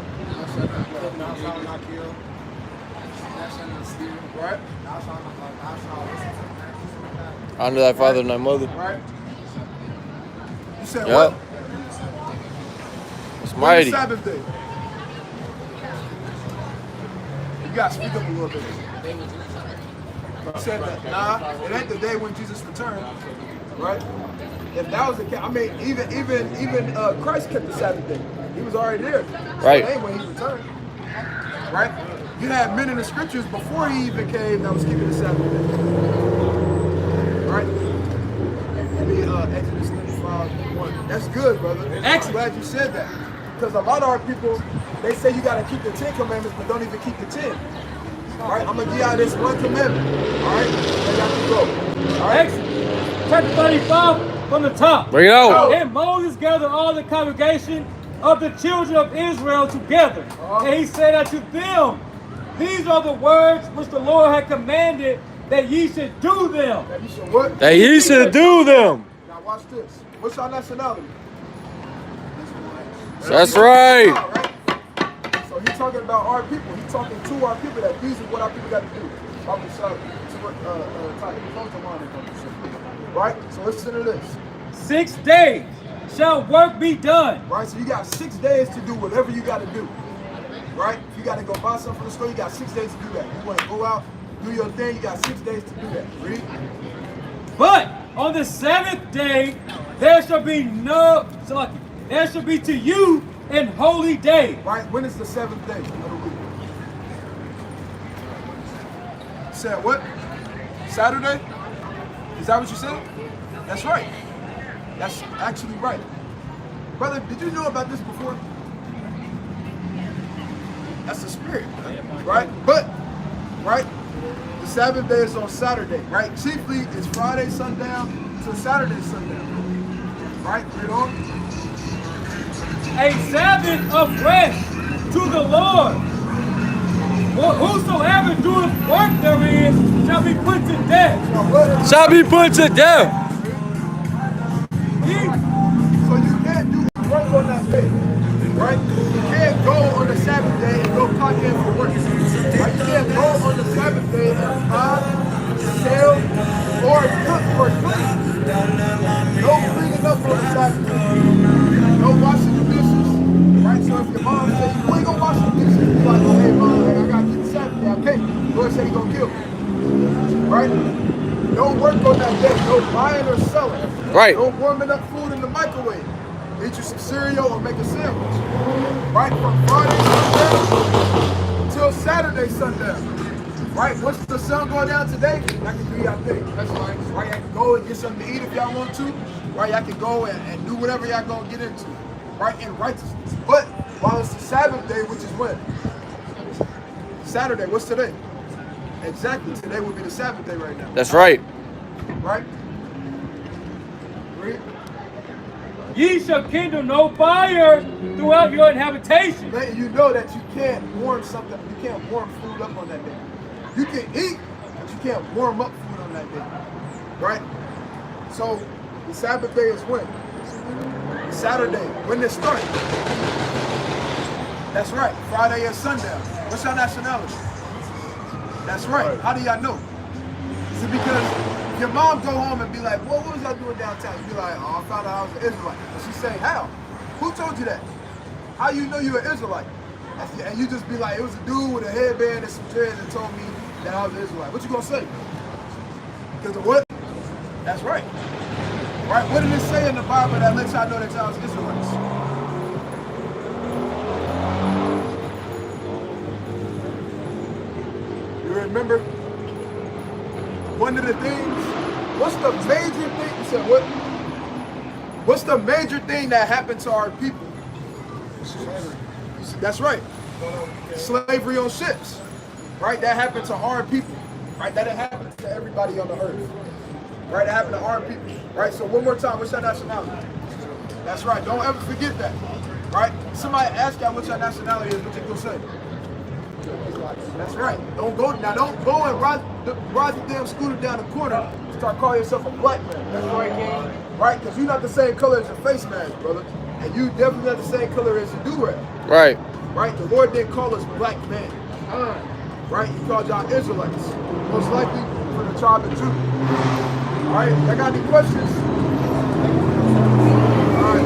Right? Honor thy father and thy mother. Right? You said yep. what? It's mighty. Sabbath day. You gotta speak up a little bit. You said that, nah, it ain't the day when Jesus returned, right? If that was the case, I mean, even Christ kept the Sabbath day. He was already there. Right. So it ain't when he returned, right? You had men in the scriptures before he even came that was keeping the Sabbath day, right? Exodus 35:1. That's good, brother. I'm glad you said that. Because a lot of our people, they say you got to keep the 10 commandments, but don't even keep the 10. All right, I'm going to give y'all this one commandment. All right, and y'all can go. All right. Exodus chapter 35 from the top. Bring it out. And Moses gathered all the congregation of the children of Israel together. And he said unto them, these are the words which the Lord had commanded that ye should do them. That you should what? That ye should do them. Now watch this. What's our nationality? That's right. So he's talking about our people. He's talking to our people that these are what our people got to do. Right? So listen to this. 6 days shall work be done. Right? So you got 6 days to do whatever you got to do. Right? If you got to go buy something from the store, you got 6 days to do that. You want to go out, do your thing, you got 6 days to do that. Read. But on the 7th day, there shall be there shall be to you an holy day. Right? When is the 7th day of the week? You said what? Saturday? Is that what you said? That's right. That's actually right. Brother, did you know about this before? That's the spirit, right? But, right? The Sabbath day is on Saturday, right? Chiefly, it's Friday sundown to Saturday sundown. Right? Read on. A Sabbath of rest to the Lord. For whosoever doeth work therein shall be put to death. Shall be put to death. So you can't do work on that day, right? You can't go on the Sabbath day and go clock in for work. Right? You can't go on the Sabbath day and buy, sell, or cook for clean. No cleaning up on the Sabbath day. No washing the dishes. Right? So if your mom says Right. Don't warming up food in the microwave. Eat you some cereal or make a sandwich. Right? From Friday sundown till Saturday sundown. Right? Once the sun go down today, y'all can do y'all thing. That's right. Right? Y'all can go and get something to eat if y'all want to. Right? Y'all can go and do whatever y'all gonna get into. Right? In righteousness. But while it's the Sabbath day, which is when? Saturday. What's today? Exactly. Today would be the Sabbath day right now. That's right. Right? Read. Ye shall kindle no fire throughout your habitation. Letting you know that you can't warm something, you can't warm food up on that day. You can eat, but you can't warm up food on that day. Right? So the Sabbath day is when? Saturday. When it starts? That's right. Friday or sundown. What's your nationality? That's right. How do y'all know? Is it because your mom go home and be like, well, what was y'all doing downtown? You be like, oh, I found out I was an Israelite. And she say, how? Who told you that? How you know you're an Israelite? And you just be like, it was a dude with a headband and some dreads that told me that I was an Israelite. What you gonna say? Because of what? That's right. Right? What did it say in the Bible that lets y'all know that y'all was Israelites? You remember? One of the things, what's the major thing? You said what? What's the major thing that happened to our people? That's right. Slavery on ships. Right? That happened to our people. Right? That didn't happen to everybody on the earth. Right? That happened to our people. Right? So one more time, what's your nationality? That's right. Don't ever forget that. Right? Somebody ask y'all what your nationality is, what you gonna say? That's right. Don't go and ride the damn scooter down the corner and start calling yourself a black man. That's right, King. Right? Because you're not the same color as your face mask, brother. And you definitely not the same color as your do-rag. Right. Right? The Lord didn't call us black men. Right? He called y'all Israelites. Most likely from the tribe of Judah. Alright? I got any questions? Alright.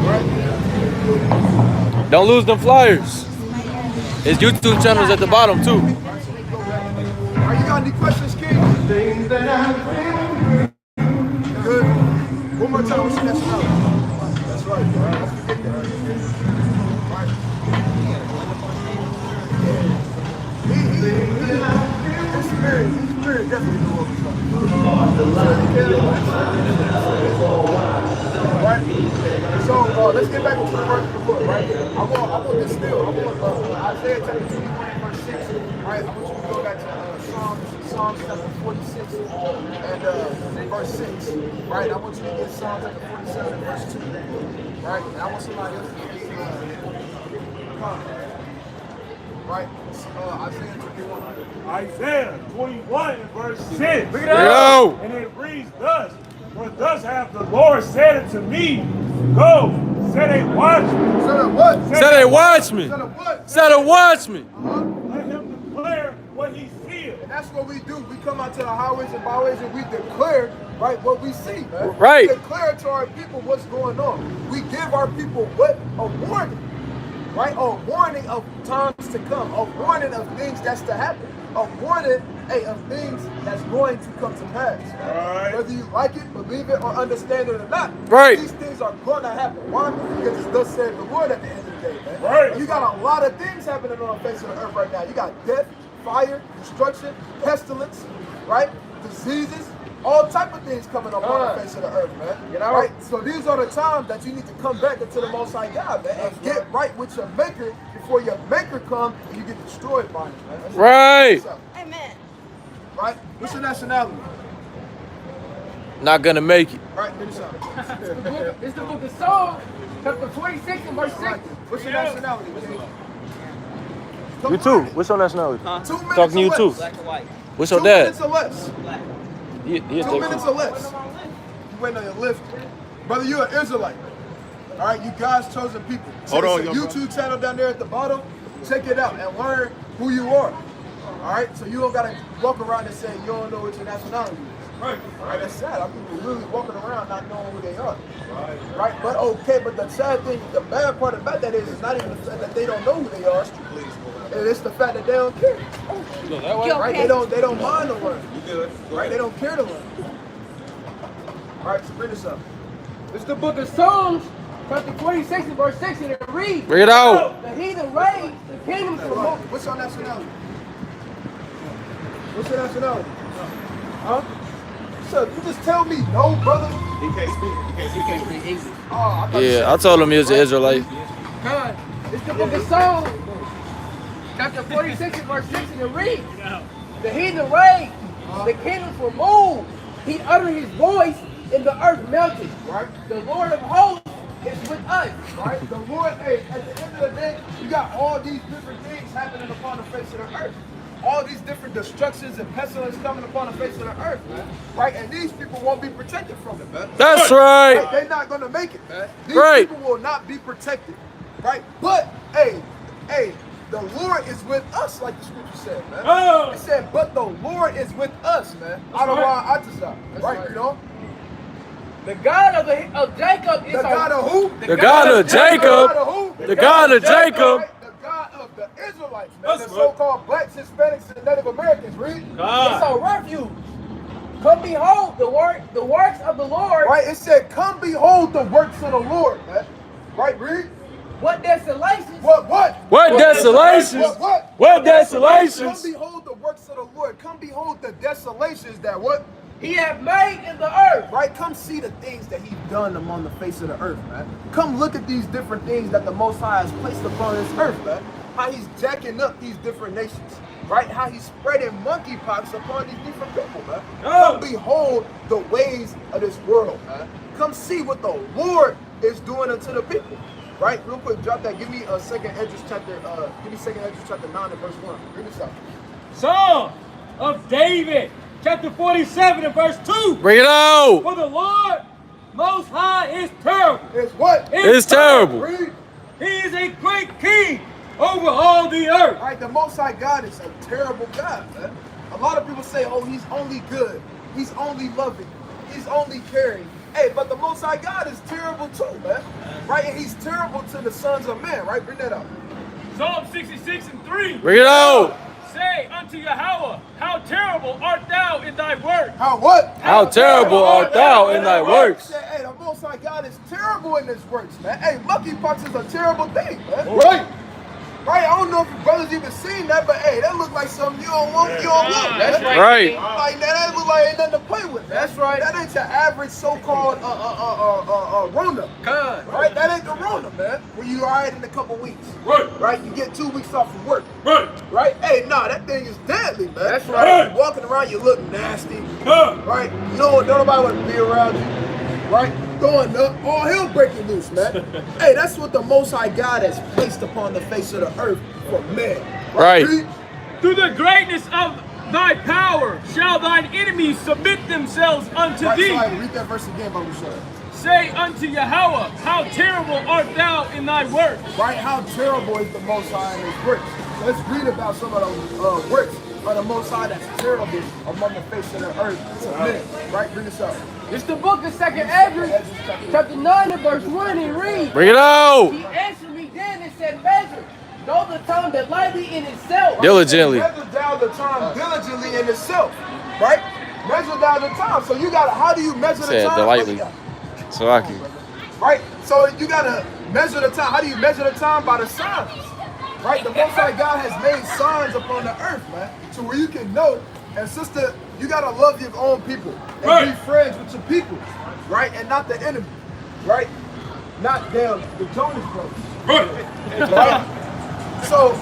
Right? Don't lose them flyers. His YouTube channel's at the bottom too. Alright, you got any questions, King? Good. One more time, what's your nationality? That's right. All right, don't forget that. All right. His spirit definitely know what we're talking about. Right? So let's get back into the verse of the book, right? I want this still. I want Isaiah chapter 21 verse 6. Right? I want you to go back to Psalms chapter 46 and verse 6. Right? I want you to get Psalms chapter 47 and verse 2. Right? And I want somebody else to get right? Isaiah 21. Isaiah 21 and verse 6. Bring it out. And it reads thus. For thus hath the Lord said unto me, go, set a watchman. Set a what? Set a watchman. Set a what? Set a watchman. Let him declare what he seeth. And that's what we do. We come out to the highways and byways and we declare, right, what we see, man. Right. We declare to our people what's going on. We give our people what? A warning. Right? A warning of times to come. A warning of things that's to happen. A warning, of things that's going to come to pass. Right. Whether you like it, believe it, or understand it or not. Right. These things are going to happen. Why? Because it's thus said the Lord at the end of the day, man. Right. You got a lot of things happening on the face of the earth right now. You got death, fire, destruction, pestilence, right? Diseases, all type of things coming up on the face of the earth, man. You know, right? So these are the times that you need to come back into the Most High God, man, and get right with your Maker before your Maker comes and you get destroyed by him, man. That's Right. Amen. Right? What's your nationality? Not gonna make it. Right, finish up. It's the book of Psalms, chapter 46 and verse 6. What's your nationality? You too. What's your nationality? 2 minutes Talking to you or too. less. What's your 2 dad? minutes or less. He 2 minutes or less. You waiting on your lift. Brother, you're an Israelite. All right, you God's chosen people. Hold on, There's a YouTube channel down there at the bottom. Check it out and learn who you are. All right, so you don't gotta walk around and say you don't know what your nationality is. Right. All right, that's sad. People really walking around not knowing who they are. Right. But okay, but the sad thing, the bad part about that is it's not even the fact that they don't know who they are. And it's the fact that they don't care. You Right? okay? They don't mind to learn. Right? They don't care to learn. Right, so bring this up. It's the book of Psalms, chapter 46 and verse 6, and it reads, Bring it out. the heathen rage, the kingdoms Hey, will Ron, move. what's your nationality? What's your nationality? Huh? So you just tell me no, brother? He can't speak. He can't speak English. Oh, I thought you Yeah, said- I told him he was an Israelite. God, it's the book of Psalms, chapter 46 and verse 6, and it reads, the heathen rage, the kingdoms were moved. He uttered his voice, and the earth melted. Right? The Lord of hosts is with us. Right? The Lord, hey, at the end of the day, you got all these different things happening upon the face of the earth. All these different destructions and pestilence coming upon the face of the earth, man. Right? And these people won't be protected from it, man. That's right. They're not gonna make it, man. These Right. people will not be protected. Right? But hey, the Lord is with us, like the scripture said, man. Oh. It said, but the Lord is with us, man. That's right. Right, you know? The God of Jacob is The God our of who? The God of The God Jacob. of who? The God of Jacob. Right? The God of the Israelites, man. That's The right. so-called blacks, Hispanics, and Native Americans, read. It's our refuge. Come behold the works of the Lord. Right? It said, come behold the works of the Lord, man. Right, read. What desolations? What? What desolations? What? What Come desolations? behold the works of the Lord. Come behold the desolations that what? He hath made in the earth. Right? Come see the things that he's done among the face of the earth, man. Come look at these different things that the Most High has placed upon this earth, man. How he's jacking up these different nations. Right? How he's spreading monkeypox upon these different people, man. Come behold the ways of this world, man. Come see what the Lord is doing unto the people. Right? Real quick, drop that. Give me Second Esdras chapter 9 and verse 1. Read this out. Psalm of David, chapter 47 and verse 2. Bring it out. For the Lord Most High is terrible. It's what? It's terrible. Read. He is a great king over all the earth. Right, the Most High God is a terrible God, man. A lot of people say, oh, he's only good. He's only loving. He's only caring. Hey, but the Most High God is terrible too, man. Right, and he's terrible to the sons of men, right? Bring that up. Psalm 66 and 3. Bring it out. Say unto Yahweh, how terrible art thou in thy work. How what? How terrible art thou in thy works. Say, hey, the Most High God is terrible in his works, man. Hey, monkeypox is a terrible thing, man. Right. Right, I don't know if you brothers even seen that, but hey, that look like something you don't want, That's man. Right. Like that look like ain't nothing to play with. Man. That's right. That ain't your average so-called Rona. God. Right, that ain't the Rona, man. When you alright in a couple weeks. Right. Right, you get 2 weeks off from work. Right. Right, hey, nah, that thing is deadly, man. That's right. You walking around, you look nasty. Huh. Right, don't nobody want to be around you. Right, throwing up, all hell breaking loose, man. Hey, that's what the Most High God has placed upon the face of the earth for men. Right. Read. Through the greatness of thy power shall thine enemies submit themselves unto Right, thee. sorry, read that verse again, Baba Shah. Say unto Yahweh, how terrible art thou in thy work. Right, how terrible is the Most High in his works. So let's read about some of those works of the Most High that's terrible among the face of the earth to men. Right, bring this up. It's the book of Second Esdras, chapter 9 and verse 1, and reads. Bring it out. He answered me then and said, measure, know the time that lightly in itself. Diligently. Measure down the time diligently in itself. Right? Measure down the time. So you gotta, how do you measure the Said time? delightly. So I can. Right? So you gotta measure the time. How do you measure the time? By the signs. Right? The Most High God has made signs upon the earth, man. So where you can know, and sister, you gotta love your own people. And Right. be friends with your people. Right? And not the enemy. Right? Not them, the Jonas brothers. Right. Right? So,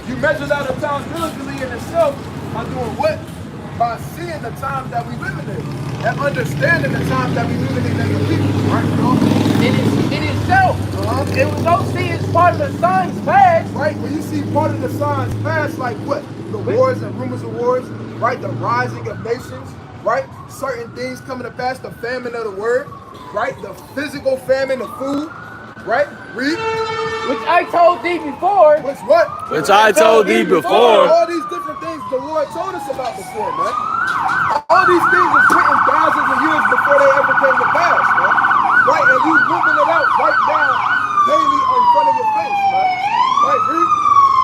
you measure out the time diligently in itself by doing what? By seeing the times that we living in and understanding the times that we living in as a people, right? In itself, it was no see it's part of the signs past. Right? When you see part of the signs past, like what? The wars and rumors of wars, right? The rising of nations, right? Certain things coming to pass, the famine of the word, right? The physical famine of food, right? Read. Which I told thee before. Which what? Which I told thee before. All these different things the Lord told us about before, man. All these things was written thousands of years before they ever came to pass, man. Right? And you living it out right now, daily in front of your face, man. Right, read.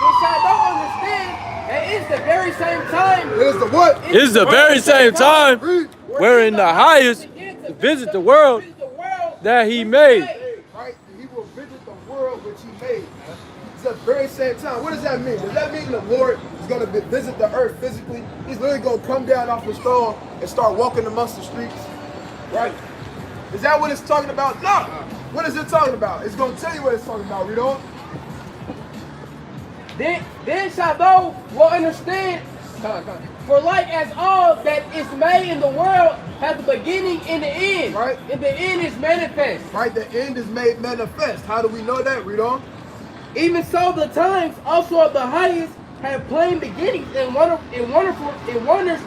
Which I don't understand that it's the very same time is the what? It is the very same time wherein the highest visit the world that he made. Right? He will visit the world which he made. It's the very same time. What does that mean? Does that mean the Lord is going to visit the earth physically? He's literally going to come down off his throne and start walking amongst the streets? Right? Is that what it's talking about? No. What is it talking about? It's going to tell you what it's talking about. Read on. Then shall those will understand. For like as all that is made in the world has the beginning and the end. Right. And the end is manifest. Right. The end is made manifest. How do we know that? Read on. Even so, the times also of the highest have plain beginnings and wonders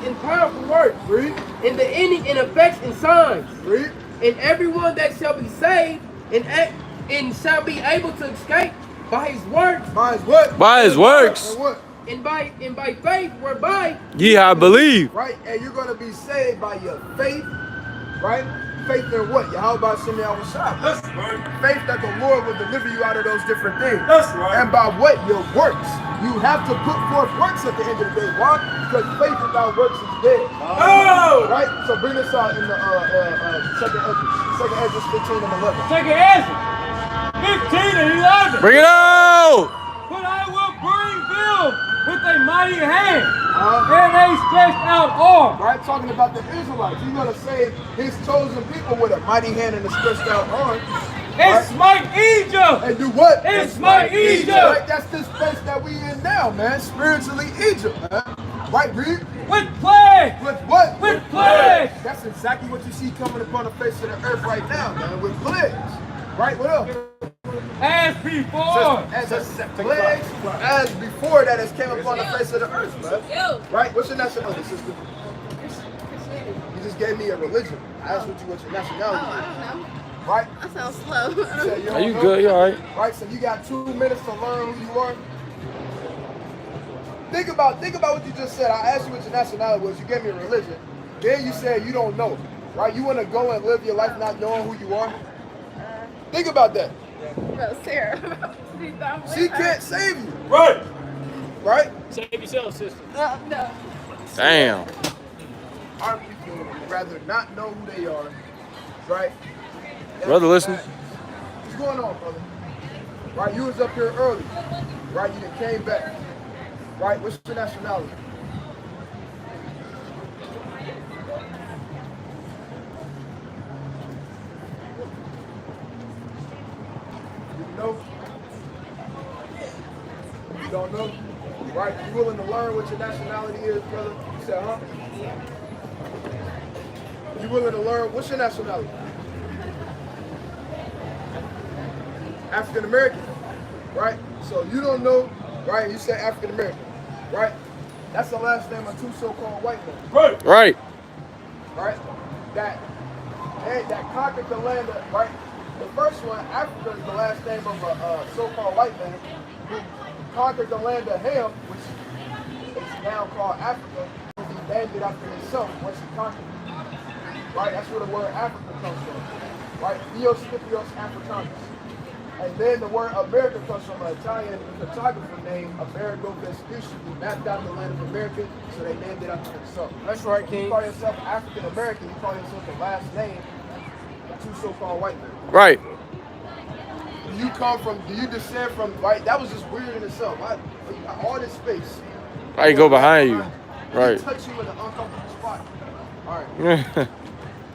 and powerful works. Read. And the ending in effects and signs. Read. And everyone that shall be saved and shall be able to escape by his works. By his what? By his works. And what? And by faith whereby Ye have believed. Right? And you're going to be saved by your faith. Right? Faith in what? Yahweh Shemi Awashai. That's right. Faith that the Lord will deliver you out of those different things. That's right. And by what? Your works. You have to put forth works at the end of the day. Why? Because faith without works is dead. Oh! Right? So bring this out in the second Ezra 15 and 11. Second Ezra 15 and 11. Bring it out. But I will bring them with a mighty hand Uh-huh. and a stretched out arm. Right? Talking about the Israelites. He's going to save his chosen people with a mighty hand and a stretched out arm. And Right? smite Egypt. And do what? And smite Egypt. Right? That's this place that we in now, man. Spiritually Egypt, man. Right, read? With plague. With what? With plagues. That's exactly what you see coming upon the face of the earth right now, man. With plagues. Right? What else? As before. As plagues as before that has came upon the face of the earth, man. Right? What's your nationality, sister? You just gave me a religion. I asked what your nationality is. I don't know. Right? That sounds slow. You said Are you don't good? know. You all right? Right? So you got 2 minutes to learn who you are. Think about what you just said. I asked you what your nationality was. You gave me a religion. Then you said you don't know. Right? You want to go and live your life not knowing who you are? Think about that. Bro, Sarah. She can't save you. Right. Right? Save yourself, sister. No. Damn. Our people would rather not know who they are. Right? Brother, listen. What's going on, brother? Right? You was up here early. Right? You done came back. Right? What's your nationality? You know? You don't know? Right? You willing to learn what your nationality is, brother? You said, huh? You willing to learn? What's your nationality? African American, right? So you don't know, right? You say African American, right? That's the last name of 2 so-called white men, Right. Right. right? That conquered the land of, right? The first one, Africa, is the last name of a so-called white man who conquered the land of Ham, which is now called Africa. He named it after himself once he conquered it, right? That's where the word Africa comes from, right? Theos Scipios Africanus. And then the word America comes from an Italian photographer named Amerigo Vespucci, who mapped out the land of America, so they named it after himself. That's right, You King. call yourself African American, you call yourself the last name of 2 so-called white men. Right. Do you descend from, right? That was just weird in itself. All this space. I go behind you. He Right. touch you in an uncomfortable spot. All right.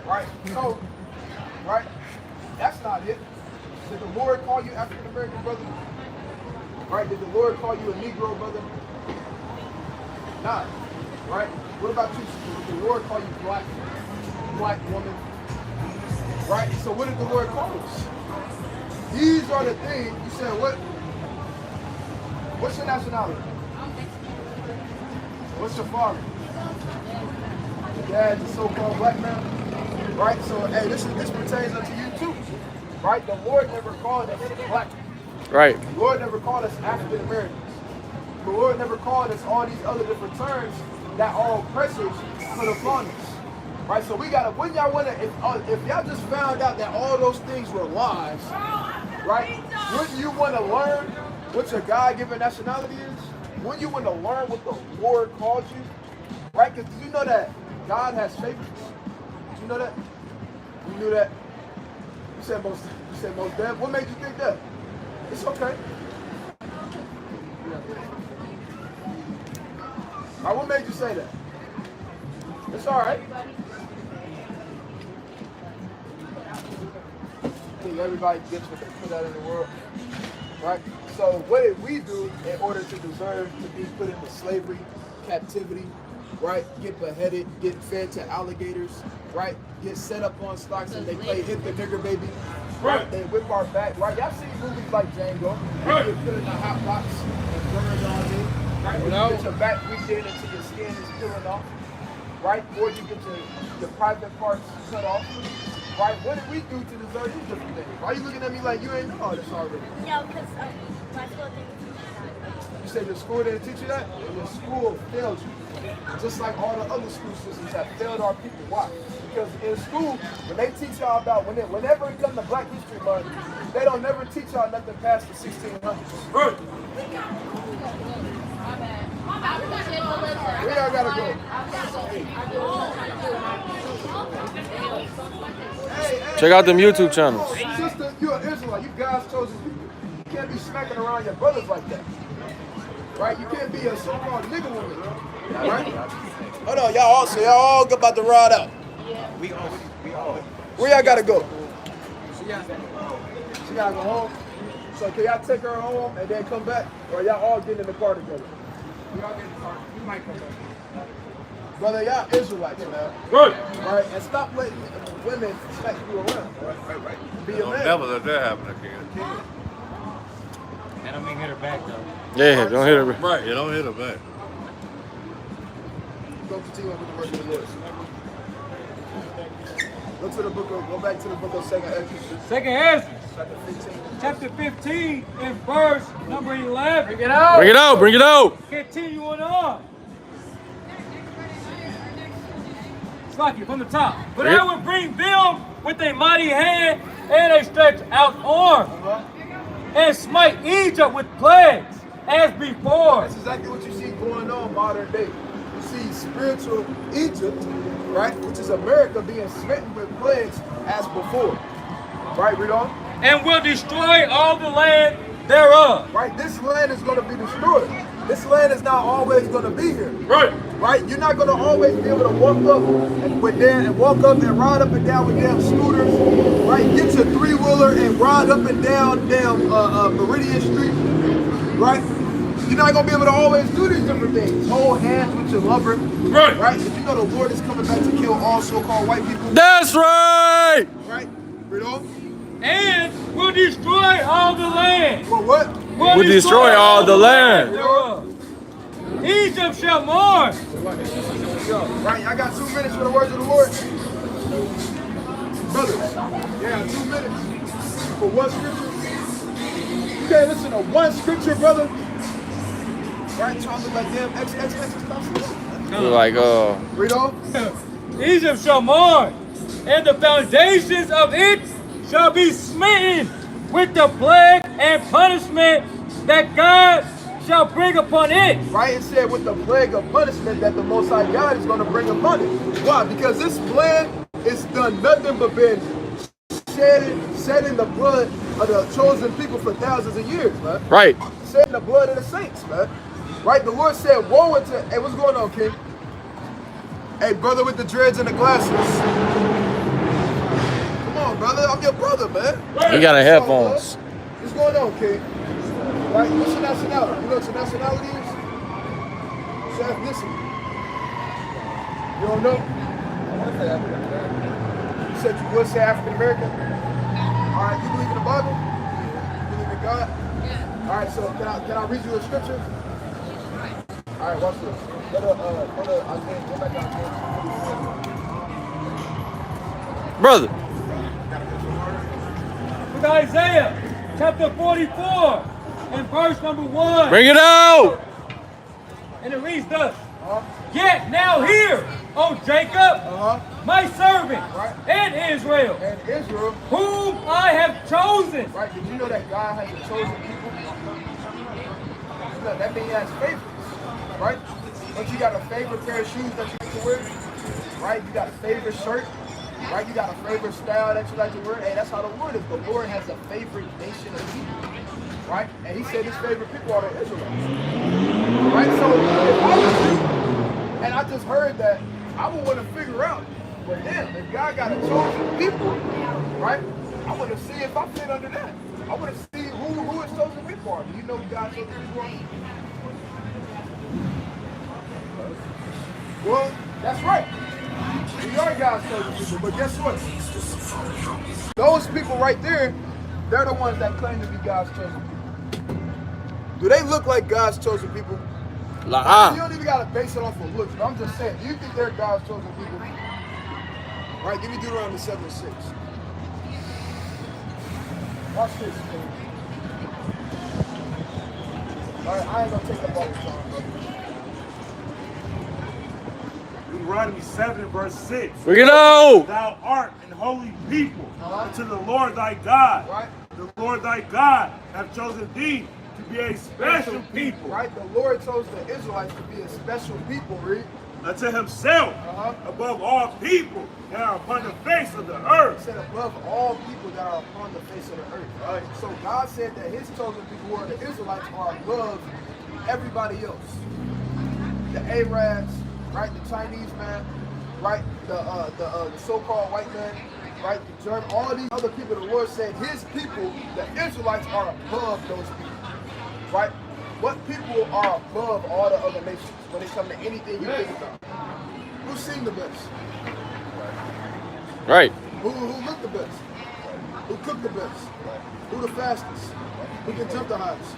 Right. So, right. That's not it. Did the Lord call you African American, brother? Right? Did the Lord call you a Negro, brother? Not. Right? What about you? Did the Lord call you black woman? Right? So what did the Lord call us? These are the things. You said what? What's your nationality? What's your father? Your dad's a so-called black man. Right? So hey, this pertains unto you too. Right? The Lord never called us black. Right. The Lord never called us African Americans. The Lord never called us all these other different terms that all oppressors put upon us. Right? So we gotta, wouldn't y'all wanna, if y'all just found out that all those things were lies, right? Wouldn't you wanna learn what your God-given nationality is? Wouldn't you wanna learn what the Lord called you? Right? Because you know that God has favorites. Did you know that? You knew that? You said most dead. What made you think that? It's okay. All right, what made you say that? It's all right. I think everybody gets what they put out in the world. Right? So what did we do in order to deserve to be put into slavery, captivity, right? Get beheaded, get fed to alligators, right? Get set up on stocks and they play Hit the Nigger Baby. Right? They whip our back, right? Y'all seen movies like Django. Right. You get put in a hot box and burned on it. Right? Or you get your back weekend until your skin is peeling off. Right? Or you get your private parts cut off. Right? What did we do to deserve these different things? Why are you looking at me like you ain't know all this already? No, because my school didn't teach me that. You said your school didn't teach you that? Well, your school failed you. Just like all the other school systems have failed our people. Why? Because in school, when they teach y'all about, whenever it comes to Black History Month, they don't never teach y'all nothing past the 1600s. Right. Where y'all gotta go? Check out them YouTube channels. Sister, you're an Israelite. You God's chosen people. You can't be smacking around your brothers like that. Right? You can't be a so-called nigga woman. Right? Hold on, y'all all about to ride out. We all. Where y'all gotta go? She gotta go home. So can y'all take her home and then come back? Or y'all all get in the car together? We all get in the car. You might come back. Brother, y'all Israelites, man. Right? And stop letting women smack you around. Right. Be a man. Never let that happen again. I don't mean hit her back though. Yeah, don't hit her. Right. You don't hit her back. Go continue with the work of the Lord. Go back to the book of 2nd Ezra. 2nd Ezra, chapter 15 and verse number 11. Bring it out. Bring it out. Bring it out. Continuing on. It's like it from the top. But I will bring them with a mighty hand and a stretched out arm, and smite Egypt with plagues as before. That's exactly what you see going on modern day. You see spiritual Egypt, right, which is America, being smitten with plagues as before. Right, read on. And will destroy all the land thereof. Right, this land is going to be destroyed. This land is not always going to be here. Right. Right, you're not going to always be able to walk up and ride up and down with damn scooters. Right, get your three-wheeler and ride up and down Meridian Street. Right, you're not going to be able to always do these different things. Hold hands with your lover. Right. Right, if you know the Lord is coming back to kill all so-called white people. That's right. Right, read on. And will destroy all the land. Well, what? Will destroy all the land. thereof. Egypt shall mourn. Right, I got 2 minutes for the words of the Lord. Brothers, yeah, 2 minutes for one scripture. You can't listen to one scripture, brother. Right, trying to look like damn X. You're like, Read on. Egypt shall mourn, and the foundations of it shall be smitten with the plague and punishment that God shall bring upon it. Right, it said with the plague of punishment that the Most High God is going to bring upon it. Why? Because this plague is done nothing but been shedding the blood of the chosen people for thousands of years, man. right. Shedding the blood of the saints, man. Right, the Lord said, woe unto, hey, what's going on, King? Hey, brother with the dreads and the glasses. Come on, brother, I'm your brother, man. He got a headphones. What's going on, King? Right, what's your nationality? You know what your nationality is? What's your ethnicity? You don't know? You said you would say African American? All right, you believe in the Bible? You believe in God? Yeah. All right, so can I read you a scripture? All right, watch this. Go back to Isaiah. Brother. With Isaiah chapter 44 and verse number 1. Bring it out. And it reads thus. Yet now hear, O Jacob, my servant, and Israel, whom I have chosen. Right, did you know that God has chosen people? That means he has favorites, right? But you got a favorite pair of shoes that you like to wear, right? You got a favorite shirt, right? You got a favorite style that you like to wear. Hey, that's how the Lord is. The Lord has a favorite nation of people, right? And he said his favorite people are the Israelites, right? So if I was you, and I just heard that, I would want to figure out, well, damn, if God got a chosen people, right? I want to see if I fit under that. I want to see who his chosen people are. Do you know who God's chosen people are? Well, that's right. We are God's chosen people, but guess what? Those people right there, they're the ones that claim to be God's chosen people. Do they look like God's chosen people? You don't even gotta base it off of looks, but I'm just saying, do you think they're God's chosen people? Right, give me Deuteronomy 7:6. Watch this, man. Alright, I ain't gonna take up all the time, brother. Deuteronomy 7 verse 6. Bring it out. Thou art an holy people unto the Lord thy God. Right. The Lord thy God hath chosen thee to be a special people. Right, the Lord chose the Israelites to be a special people, read. Unto himself, above all people that are upon the face of the earth. He said above all people that are upon the face of the earth. Right. So God said that his chosen people, who are the Israelites, are above everybody else. The Arabs, right? The Chinese man, right? The so-called white man, right? The German, all these other people. The Lord said his people, the Israelites, are above those people, right? What people are above all the other nations when it comes to anything you think about? Who sing the best? Right. Who look the best? Who cook the best? Who the fastest? Who can jump the highest?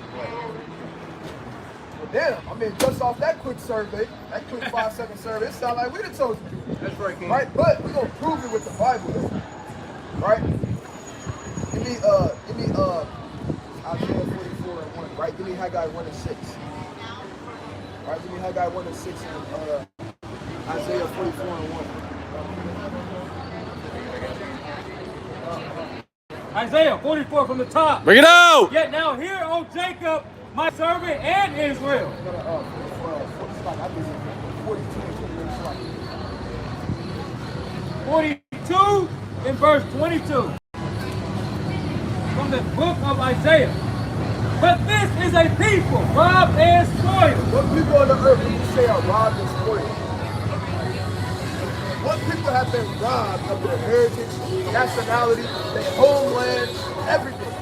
Well, damn, I mean, just off that quick survey, that quick 5-second survey, it sounds like we the chosen people. That's right, King. Right? But we're going to prove it with the Bible, though. Right? Give me Isaiah 44:1, right? Give me Haggai 1:6. Right? Give me Haggai 1:6 and Isaiah 44:1. Isaiah 44 from the top. Bring it out. Yet now hear, O Jacob, my servant, and Israel. 42 in verse 22. From the book of Isaiah. But this is a people robbed and spoiled. What people on the earth would you say are robbed and spoiled? What people have been robbed of their heritage, nationality, their homeland, everything?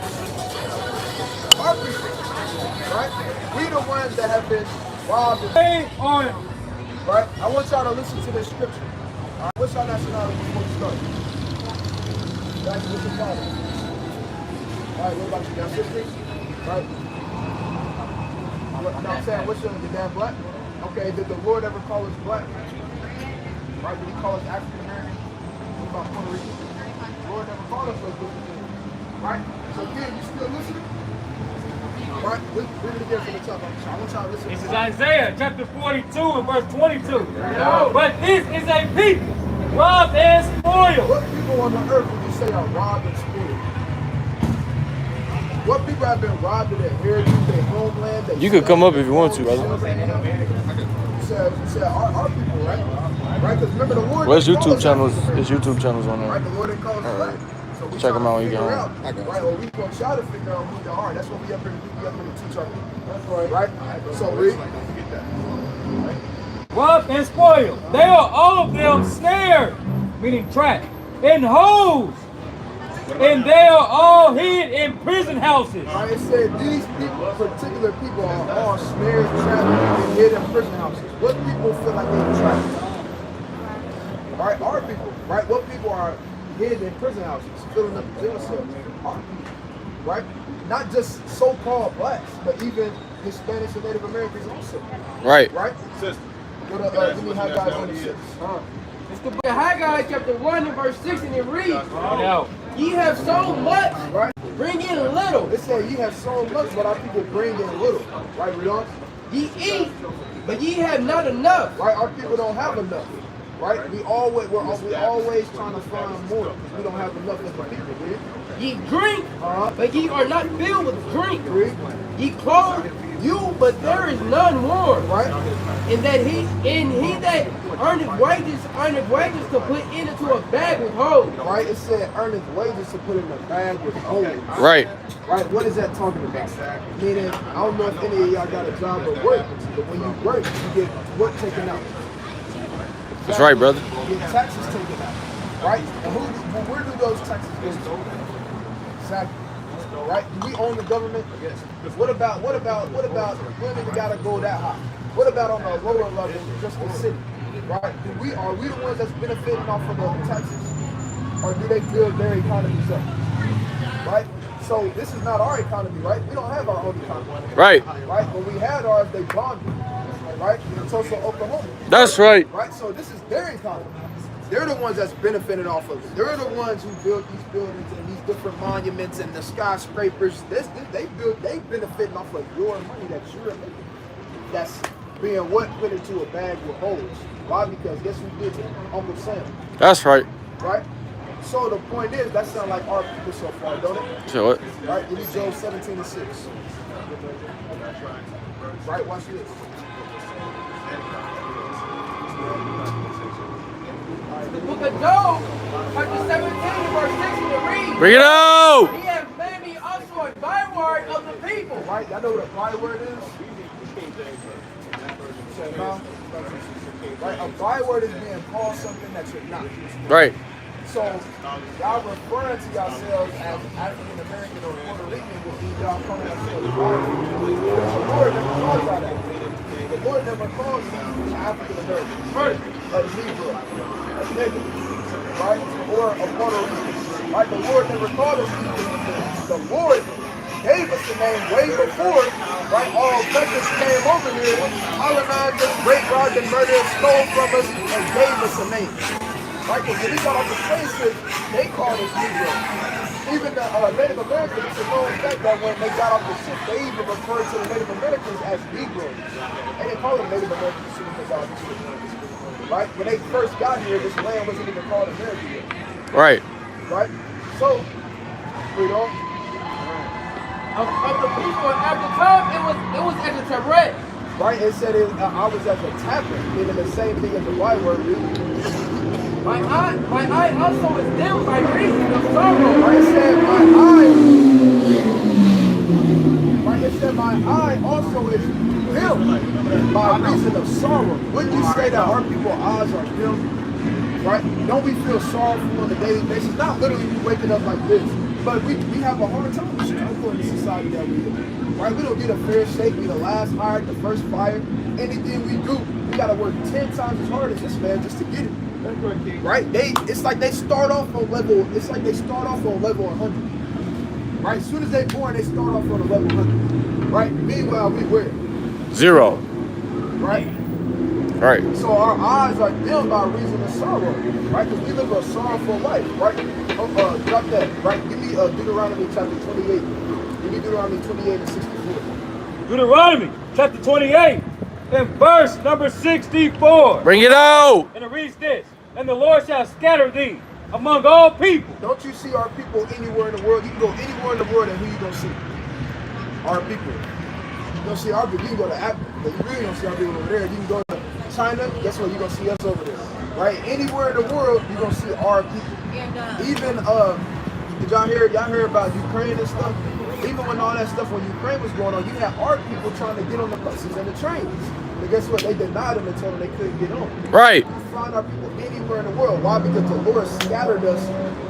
Our people, right? We the ones that have been robbed. They are. Right? I want y'all to listen to this scripture. All right? What's your nationality before we start? That's what's your father. All right, what about you? Your sisters? Right? Now I'm saying, what's your dad black? Okay, did the Lord ever call us black? Right? Did he call us African American? What about Puerto Rican? The Lord never called us those different things. Right? So again, you still listening? Right? Read it again from the top. I want y'all to listen. This is Isaiah chapter 42 and verse 22. But this is a people robbed and spoiled. What people on the earth would you say are robbed and spoiled? What people have been robbed of their heritage, their homeland? Their You could come up if you want to, brother. You said our people, right? Right? Because remember the Lord. Well, his YouTube channels, on there. Right, the Lord didn't call us black. So we Check 'em out when you get figure home. out, right? Or we gonna try to figure out who they are. That's what we up here to teach our people. That's right. So read. Robbed and spoiled. They are all of them snared, meaning trapped, in holes. And they are all hid in prison houses. Right, it said these people, particular people, are all snared, trapped, and hid in prison houses. What people feel like they're trapped? Right, our people. Right, what people are hid in prison houses, filling up the jail cells? Our people. Right, not just so-called blacks, but even Hispanics and Native Americans also. Right. Right. Go to give me Haggai 1:6. It's the book of Haggai chapter 1 and verse 6, and it reads, ye have so much, right? Bring in little. It said ye have so much, but our people bring in little. Right, read on. Ye eat, but ye have not enough. Right, our people don't have enough. Right, we're always trying to find more because we don't have enough as a people. Read. Ye drink, but ye are not filled with drink. Read. Ye clothe, but there is none more. Right? And he that earneth wages to put into a bag with holes. Right? It said earneth wages to put in a bag with holes. Right. Right? What is that talking about? Meaning, I don't know if any of y'all got a job at work, but when you work, you get what taken out? That's right, brother. You get taxes taken out. Right? And where do those taxes go to? Exactly. Right? Do we own the government? Yes. What about we don't even gotta go that high? What about on a lower level, just the city? Right? Are we the ones that's benefiting off of the taxes? Or do they build their economies up? Right? So this is not our economy, right? We don't have our own economy. Right. Right? When we had ours, they bombed it. Right? In Tulsa, Oklahoma. That's right. Right? So this is their economy. They're the ones that's benefiting off of it. They're the ones who built these buildings and these different monuments and the skyscrapers. They benefiting off of your money that you're making. That's being put into a bag with holes. Why? Because guess who did it? Uncle Sam. That's right. Right? So the point is, that sounds like our people so far, don't it? So what? Right? Give me Job 17:6. Right? Watch this. The book of Job, chapter 17, verse 6 to read. Bring it out! He has made me also a byword of the people. Right? Y'all know what a byword is? Right? A byword is being called something that you're not. Right. So y'all referring to yourselves as African American or Puerto Rican would be y'all calling yourselves bywords. The Lord never calls y'all that. The Lord never calls you African American. First, a Negro, a nigga, right? Or a Puerto Rican. Right? The Lord never called us these things. The Lord gave us the name way before, right? All Texas came over here, colonized us, raped, robbed, and murdered, stole from us, and gave us a name. Right? Because when we got off the slave ship, they called us Negroes. Even the Native Americans, it's a known fact that when they got off the ship, they even referred to the Native Americans as Negroes. They didn't call them Native Americans as soon as they got off the ship. Right? When they first got here, this land wasn't even called America yet. Right. Right? So, read on. Of the people at the time, it was as a tabret. Right? It said I was as a tapper, meaning the same thing as the byword. My eye also is dim by reason of sorrow. Right? It said my eye also is dim by reason of sorrow. Wouldn't you say that our people's eyes are dim? Right? Don't we feel sorrowful on a daily basis? Not literally we waking up like this, but we have a hard time struggling in the society that we live in. Right? We don't get a fair shake, we the last hired, the first fired. Anything we do, we gotta work 10 times as hard as this man just to get it. Right? It's like they start off on level 100. Right? As soon as they born, they start off on a level 100. Right? Meanwhile, we where? 0. Right? Right. So our eyes are dim by reason of sorrow. Right? Because we live a sorrowful life. Right? Drop that. Right? Give me Deuteronomy chapter 28. Give me Deuteronomy 28 and 64. Deuteronomy chapter 28 and verse number 64. Bring it out! And it reads this. And the Lord shall scatter thee among all people. Don't you see our people anywhere in the world? You can go anywhere in the world and who you gonna see? Our people. You don't see our people. You can go to Africa, but you really don't see our people over there. You can go to China, guess what? You're gonna see us over there. Right? Anywhere in the world, you're gonna see our people. Even did y'all hear about Ukraine and stuff? Even when all that stuff when Ukraine was going on, you had our people trying to get on the buses and the trains. But guess what? They denied them and told them they couldn't get on. Right. You find our people anywhere in the world. Why? Because the Lord scattered us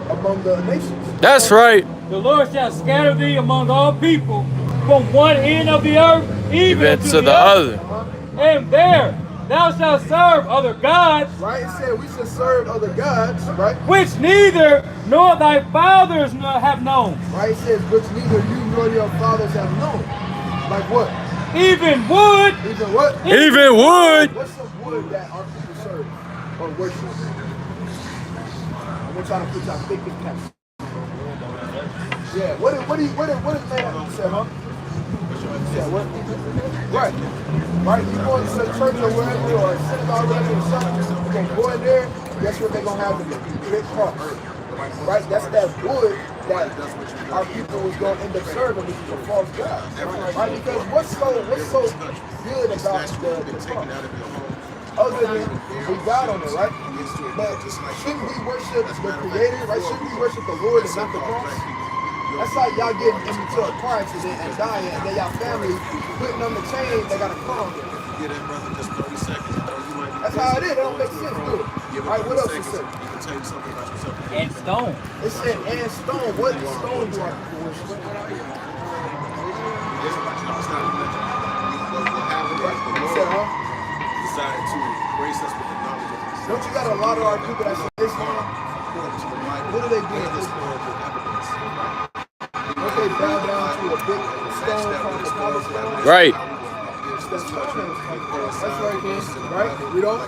among the nations. That's right. The Lord shall scatter thee among all people from one end of the earth even To the other. And there thou shalt serve other gods. Right? It said we should serve other gods. Right? Which neither nor thy fathers have known. Right? It says which neither you nor your fathers have known. Like what? Even wood. Even what? Even wood. What's some wood that our people serve or worship? I'm trying to put y'all thinking caps. Yeah. What is man said, huh? Yeah, what? Right. Right. You go to church or wherever or synagogue or whatever or something, you gonna go in there, guess what they're gonna have to do? Big cross. right? That's that wood that our people was going to end up serving, which is a false god, right? Because what's so good about the cross? Other than we got on it, right? But shouldn't we worship the Creator, right? Shouldn't we worship the Lord and not the cross? That's like y'all getting into a car accident and dying, and then y'all family putting on the chain, they got a crown. That's how it is. It don't make sense, do it? Right? What else it said? And stone. It said and stone. What stone do I worship? It said, huh? Decided to grace us with the knowledge of His. Don't you got a lot of our people that say Islam? What do they do in Islam? Don't they bow down to a big stone called the Kaaba stone? Right. That's right, man. Right? We don't.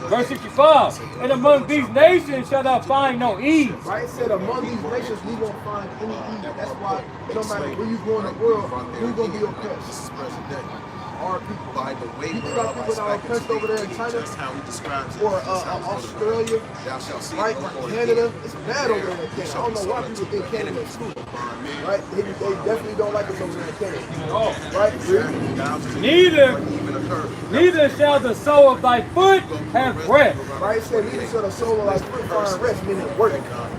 Verse 65. And among these nations shall thou find no ease. Right? It said among these nations we won't find any ease. That's why it don't matter where you go in the world, who's gonna be oppressed? Our people. By the way, you think our people that are oppressed over there in China, that's how he describes it. or Australia, right? Or Canada, it's bad over there in Canada. I don't know why people think Canada is cool, right? They definitely don't like us over there in Canada, right? Neither shall the sole of thy foot have rest. Right? It said neither shall the soul of thy foot find rest, meaning work.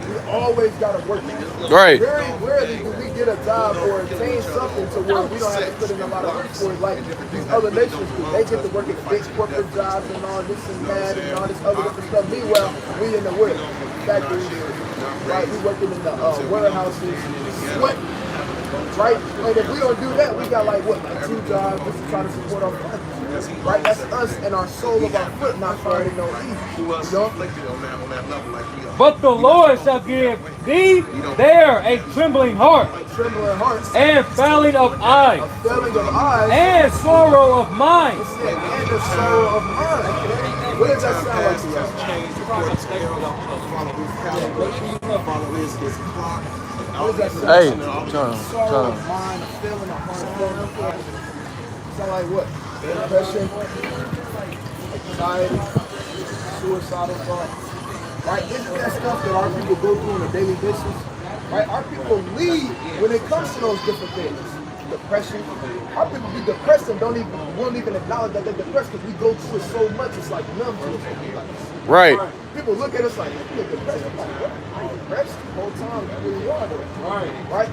We always gotta work. Right. Very rarely do we get a job or attain something to where we don't have to put in a lot of work for it, like these other nations do. They get to work at big corporate jobs and all this and that and all this other different stuff. Meanwhile, we in the work factories, right? We working in the warehouses, sweating, right? And if we don't do that, we got like 2 jobs just to try to support our family. Right? That's us and our soul of our foot not finding no ease. You know? But the Lord shall give thee there a trembling heart, and failing of eyes, and sorrow of mind. And the sorrow of mind. What does that sound like to you? Hey, sorrow of mind, a feeling of heart. Sound like what? Depression, anxiety, suicidal thoughts. Right? Isn't that stuff that our people go through on a daily basis? Right? Our people lead when it comes to those different things. Depression. Our people be depressed and won't even acknowledge that they're depressed because we go through it so much, it's like numb to it. Right. People look at us like, you're depressed. I'm like, what? I'm depressed the whole time. You really are though. Right?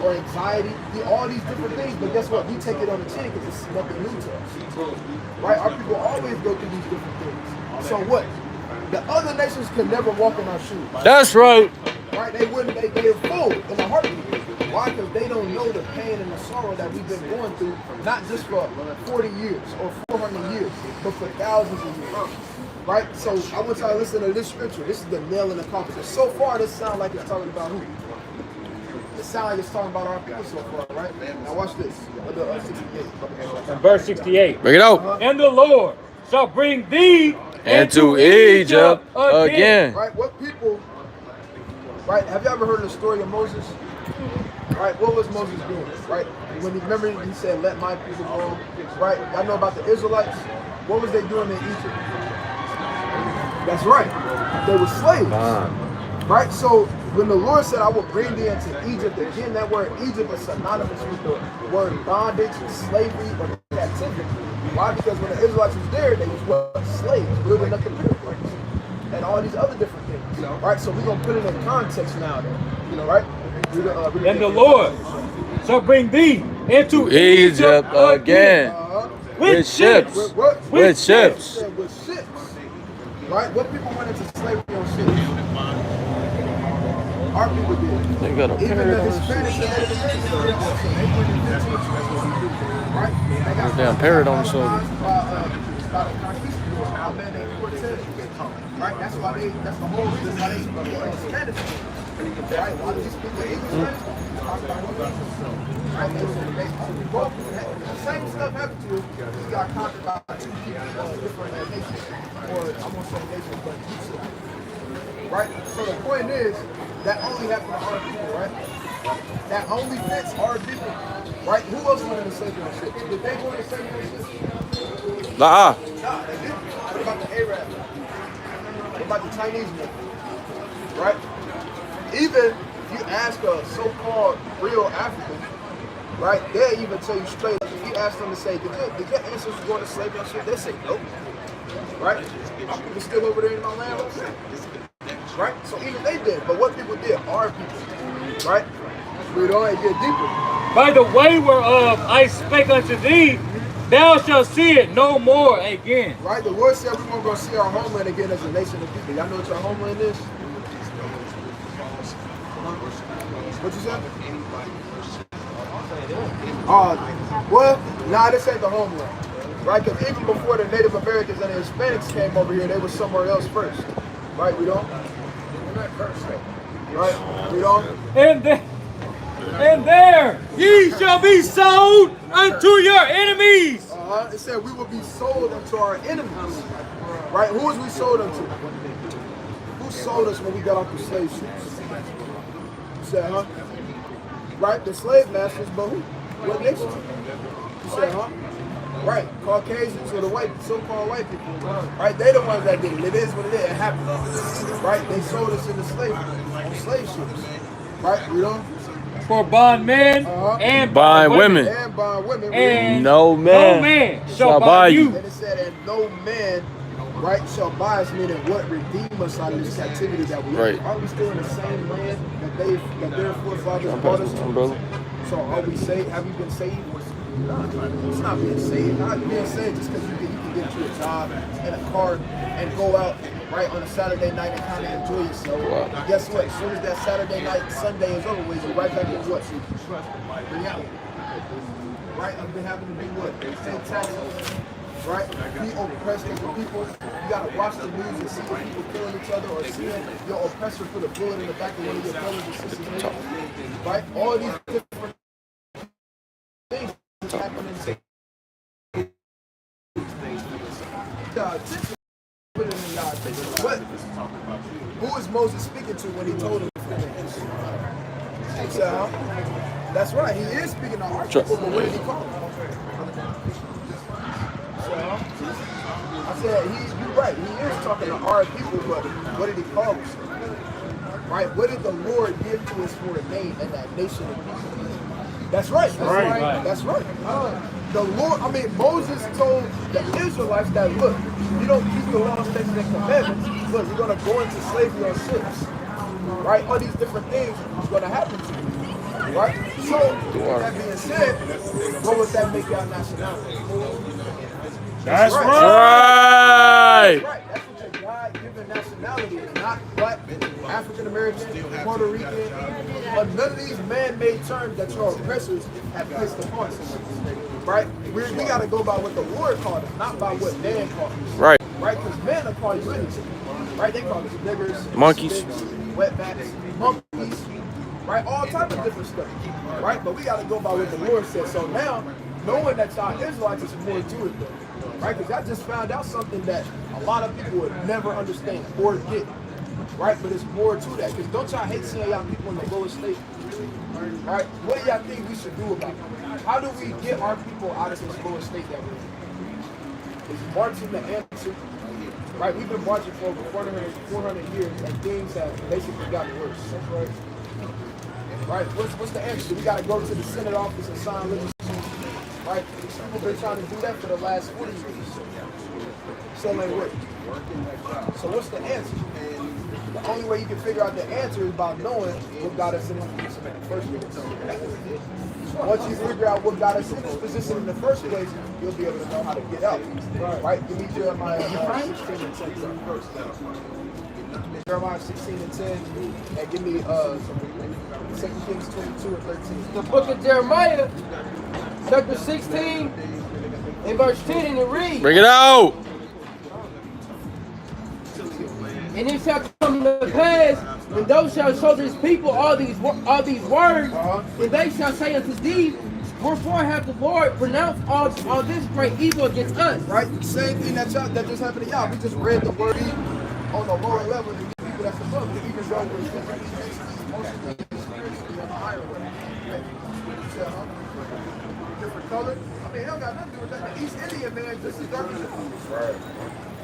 Or anxiety, all these different things, but guess what? We take it on the chin because it's nothing new to us. Right? Our people always go through these different things. So what? The other nations can never walk in our shoes. That's right. Right? They're full in the heartbeat. Why? Because they don't know the pain and the sorrow that we've been going through, not just for 40 years or 400 years, but for thousands of years. Right? So I want y'all to listen to this scripture. This is the nail in the coffin. So, so far, this sounds like it's talking about who? It sounds like it's talking about our people so far, right? Now watch this. 68. Verse 68. Bring it out. And the Lord shall bring thee Into Egypt again. Right? What people, right? Have you ever heard the story of Moses? Right? What was Moses doing? Right? When he, remember he said, let my people go. Right? Y'all know about the Israelites? What was they doing in Egypt? That's right. They were slaves. Right? So when the Lord said, I will bring thee into Egypt again, that word Egypt is synonymous with the word bondage, slavery, or captivity. Why? Because when the Israelites was there, they was what? Slaves, building up the pyramids and all these other different things. Right? So we're going to put it in context now, you know, right? And the Lord shall bring thee into Egypt again. With ships. With ships. With ships. Right? What people went into slavery on ships? Our people did. They got a Even parrot the on the Hispanics and Native Americans were on ships. They went in 15 right? They got damn parrot on the shoulder. By the conquistadors, a man named Cortez. Right? That's the whole reason why they Spanish. Right? Why these people English Spanish? Right? The same stuff happened to you. You got conquered by two different nations. Or I won't say nations, but people. Right? So the point is, that only happened to our people, right? That only fits our people. Right? Who else went into slavery on ships? Did they go into slavery on ships? Nah, Nah, they didn't. What about the Arabs? What about the Chinese movement, right? Even if you ask a so-called real African, right, they'll even tell you straight up. If you ask them to say, did your ancestors go into slavery and shit? They say nope, right? We're still over there in my land, right? So even they did, but what people did, our people, right? We don't get deeper. By the way whereof I spake unto thee, thou shalt see it no more again. Right? The Lord said we won't go see our homeland again as a nation of people. Y'all know what your homeland is? What you said? Well, nah, this ain't the homeland. Right? Because even before the Native Americans and the Hispanics came over here, they were somewhere else first. Right? We don't? Right? We don't? And there ye shall be sold unto your enemies. It said we will be sold unto our enemies. Right? Who was we sold unto? Who sold us when we got off the slave ships? You said, huh? Right? The slave masters, but who? What nation? You said, huh? Right, Caucasians or the white, so-called white people, right? They the ones that did it. It is what it is. It happened, right? They sold us into slavery on slave ships, right? You know, for bondmen and bond women, and bond women, and no man shall buy you. And it said, and no man, right, shall buy us, meaning what redeem us out of this captivity that we right. Are we still in the same land that their forefathers brought us to? So are we saved? Have you been saved? It's not being saved. Not being saved just because you can get you a job and a car and go out right on a Saturday night and kind of enjoy yourself. Wow. Guess what? As soon as that Saturday night, Sunday is over with, you're right back in what? Reality. Right? I've been having to do what? Pay taxes. Right? Be oppressed as a people. You gotta watch the news and see people killing each other or seeing your oppressor put a bullet in the back of one of your brothers and sisters. Right? All these different things. What? Who is Moses speaking to when he told him? He said, huh? That's right, he is speaking to our people, but what did he call him? I said, you're right, he is talking to our people, but what did he call us? Right? What did the Lord give to us for a name in that nation of people? That's right. That's right. The Lord, Moses told the Israelites that, look, you don't keep the law, statutes, and commandments, look, you're going to go into slavery on ships. Right? All these different things is going to happen to you. Right? So, with that being said, what would that make our nationality? That's right. Right. Right. That's what your God-given nationality is. Not black, African American, Puerto Rican, but none of these man-made terms that your oppressors have placed upon us. Right? We got to go by what the Lord called us, not by what man called us. Right. Right? Because men will call you anything. Right? They call us niggers, monkeys, sticks, wetbacks, monkeys, right? All types of different stuff. Right? But we got to go by what the Lord said. So now, knowing that y'all Israelites is more to it, though. Right? Because I just found out something that a lot of people would never understand or get. Right? But it's more to that. Because don't y'all hate seeing y'all people in the lowest state? Right? What do y'all think we should do about it? How do we get our people out of this lowest state that we're in? Is marching the answer? Right? We've been marching for over 400 years and things have basically gotten worse. That's right. Right? What's the answer? We got to go to the Senate office and sign legislation. Right? We've been trying to do that for the last 40 years. Still ain't working. So what's the answer? The only way you can figure out the answer is by knowing what got us in this position in the first place. Once you figure out what got us in this position in the first place, you'll be able to know how to get out. Right? Give me Jeremiah 16 and 10 first. Jeremiah 16 and 10, and give me 2 Kings 22 and 13. The book of Jeremiah, chapter 16, and verse 10, and it reads. Bring it out. And it shall come to pass, when those shall show this people all these words, and they shall say unto thee, wherefore hath the Lord pronounced all this great evil against us? Right? Same thing that just happened to y'all. We just read the word on the lower level than the people that's above it, even though we're spiritually on the higher level. Different color. It don't got nothing to do with that. The East Indian man just as dark as you.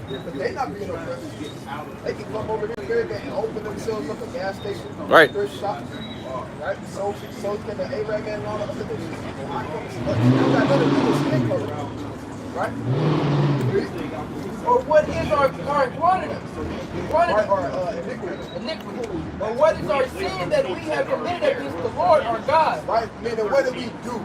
But they not being oppressed. They can come over here and open themselves up a gas station, Right. thrift shop, right? So can the Arab man and all the other things. How come it's much? They don't got nothing to do with skin color, right? Or what is our quantity? Or iniquity. Iniquity. Or what is our sin that we have committed against the Lord our God? Right? Meaning, what do we do?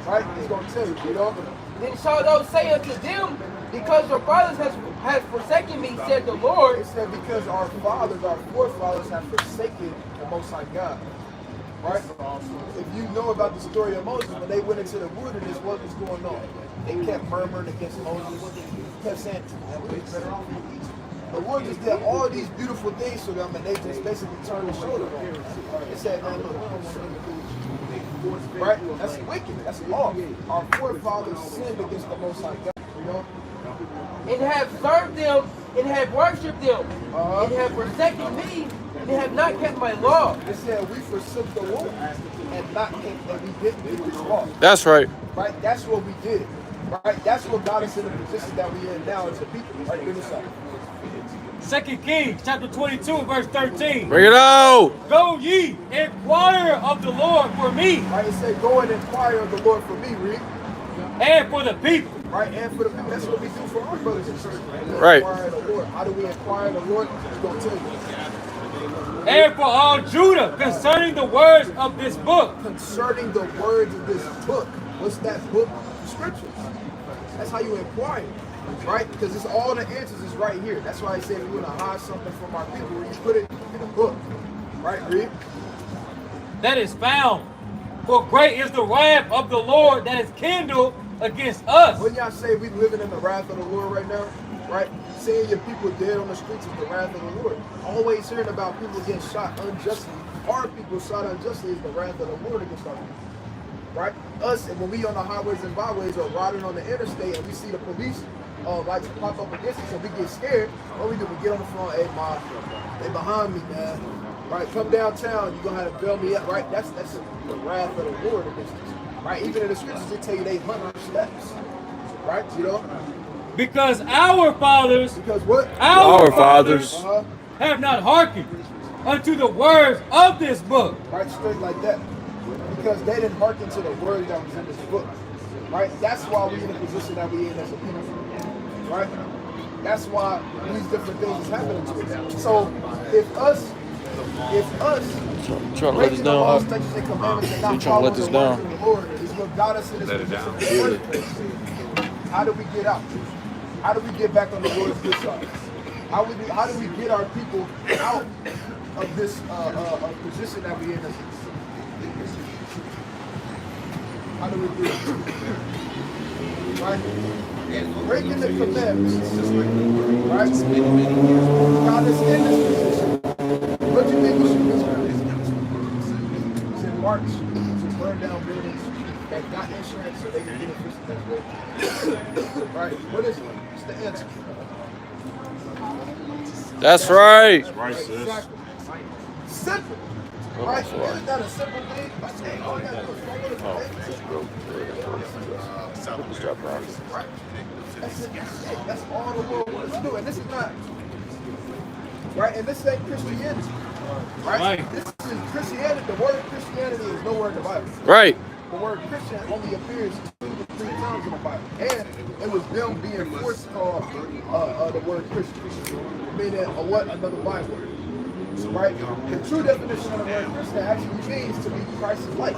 Right? He's going to tell you, you know? Then shall those say unto them, because your fathers has forsaken me, said the Lord. It said because our fathers, our forefathers have forsaken the Most High God. Right? If you know about the story of Moses, when they went into the wilderness, what was going on? They kept murmuring against Moses. Kept saying, "Man, we'd be better off in Egypt." The Lord just did all these beautiful things to them, and they just basically turned the shoulder on them. They said, "Man, look, we don't want nothing to do with you." Right? That's wicked. That's law. Our forefathers sinned against the Most High God. You know? And have served them, and have worshipped them, and have forsaken me, and have not kept my law. It said we forsook the Lord and not kept, and we didn't keep His law. That's right. Right? That's what we did. Right? That's what got us in the position that we in now as a people. Right? Bring this up. 2 Kings chapter 22, verse 13. Bring it out. Go ye, inquire of the Lord for me. Right? It said go and inquire of the Lord for me, read. And for the people. Right? And for the people. That's what we do for our brothers and sisters. We Right. Inquire of the Lord. How do we inquire of the Lord? He's going to tell you. And for all Judah concerning the words of this book. Concerning the words of this book. What's that book? Scriptures. That's how you inquire. Right? Because it's all the answers is right here. That's why I say if you want to hide something from our people, you put it in a book. Right, read. That is found. For great is the wrath of the Lord that is kindled against us. When y'all say we living in the wrath of the Lord right now, right? Seeing your people dead on the streets is the wrath of the Lord. Always hearing about people getting shot unjustly. Our people shot unjustly is the wrath of the Lord against our people. Right? Us, and when we on the highways and byways or riding on the interstate and we see the police like to pop up against us and we get scared, what we do? We get on the phone, hey, ma, they behind me, man. Right? Come downtown, you're going to have to bail me up, right? That's the wrath of the Lord against us. Right? Even in the scriptures, they tell you they 100 steps. Right? You know? Because our fathers, Because what? our fathers Uh-huh. have not hearkened unto the words of this book. Right? Straight like that. Because they didn't hearken to the word that was in this book. Right? That's why we're in the position that we're in as a people. Right? That's why these different things is happening to us. So if us Trying to let breaking this the down. laws, statutes, and commandments and not They trying to following let this the words down. of the Lord is what got us in this position in the first place. How do we get out? How do we get back on the Lord's good side? How do we get our people out of this position that we're in? How do we do it? Right? Breaking the commandments. Right? God is in this position. What do you think we should do? It's in March to burn down buildings that got insurance so they can get a right? What is it? What's the answer? That's right. Right, sis. Exactly. Simple. Right? Isn't that a simple thing? Like, hey, all you gotta do is follow the commandments. Right? That's it. That's all the world wants to do. And this is not, right? And this ain't Christianity. Right? This is Christianity. The word Christianity is nowhere in the Bible. Right. The word Christian only appears 2 to 3 times in the Bible. And it was them being forced called the word Christian. Meaning what? Another Bible. Right? The true definition of the word Christian actually means to be Christ-like.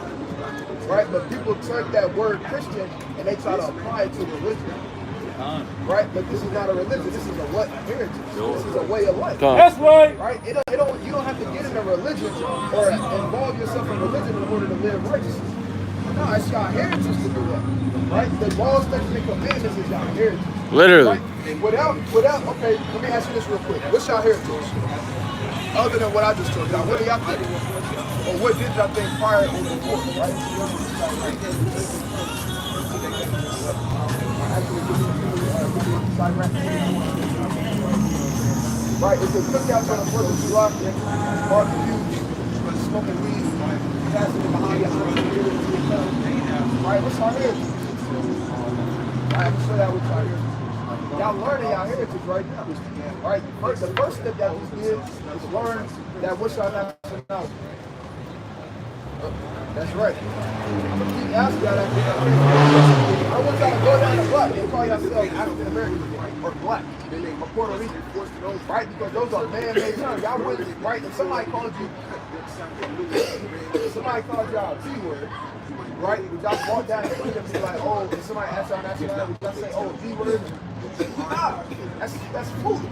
Right? But people take that word Christian and they try to apply it to religion. Right? But this is not a religion. This is a what? A heritage. This is a way of life. That's right. Right? You don't have to get in a religion or involve yourself in religion in order to live righteously. No, it's your heritage to do that. Right? The laws, statutes, and commandments is your heritage. Literally. Right? Without, okay, let me ask you this real quick. What's your heritage? Other than what I just told y'all, what do y'all think? Or what did y'all think prior or before, right? Right, it's a cookout on the 4th of July, barbecues, smoking weed, passing it behind your house, right? What's our heritage? Right, I'm gonna show y'all what's our heritage. Y'all learning y'all heritage right now. Right? The first step that we did is learn that what's our nationality. That's right. I'm gonna keep asking y'all that. I want y'all to go down the block and call yourselves African American or black or Puerto Rican, right? Because those are man-made terms. Y'all wouldn't, right? If somebody called you out a T-word, right? Would y'all walk down the street and be like, oh, if somebody asks y'all nationality, would y'all say, oh, T-word? Nah, that's foolish,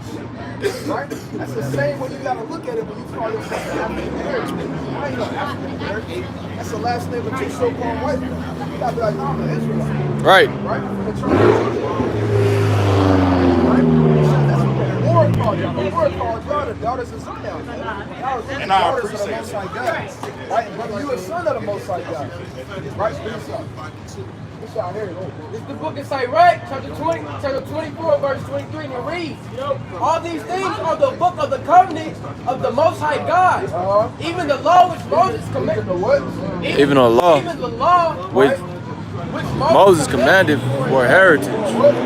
right? That's the same way you gotta look at it when you call yourself an African American. I ain't no African American. That's the last name of two so-called white people. You gotta be like, I'm an Israelite. Right. Right? From the tribe of Judah. Right? That's what the Lord called y'all. The Lord called y'all the daughters of Zion. Y'all are the daughters of the Most High God. Right? Brother, you a son of the Most High God. Right? What's up? What's y'all here? It's the book of Sirach, chapter 24, verse 23, and it reads, all these things are the book of the covenant of the Most High God. Even the law which Moses commanded. Even the law. Even the law Which Moses commanded for heritage.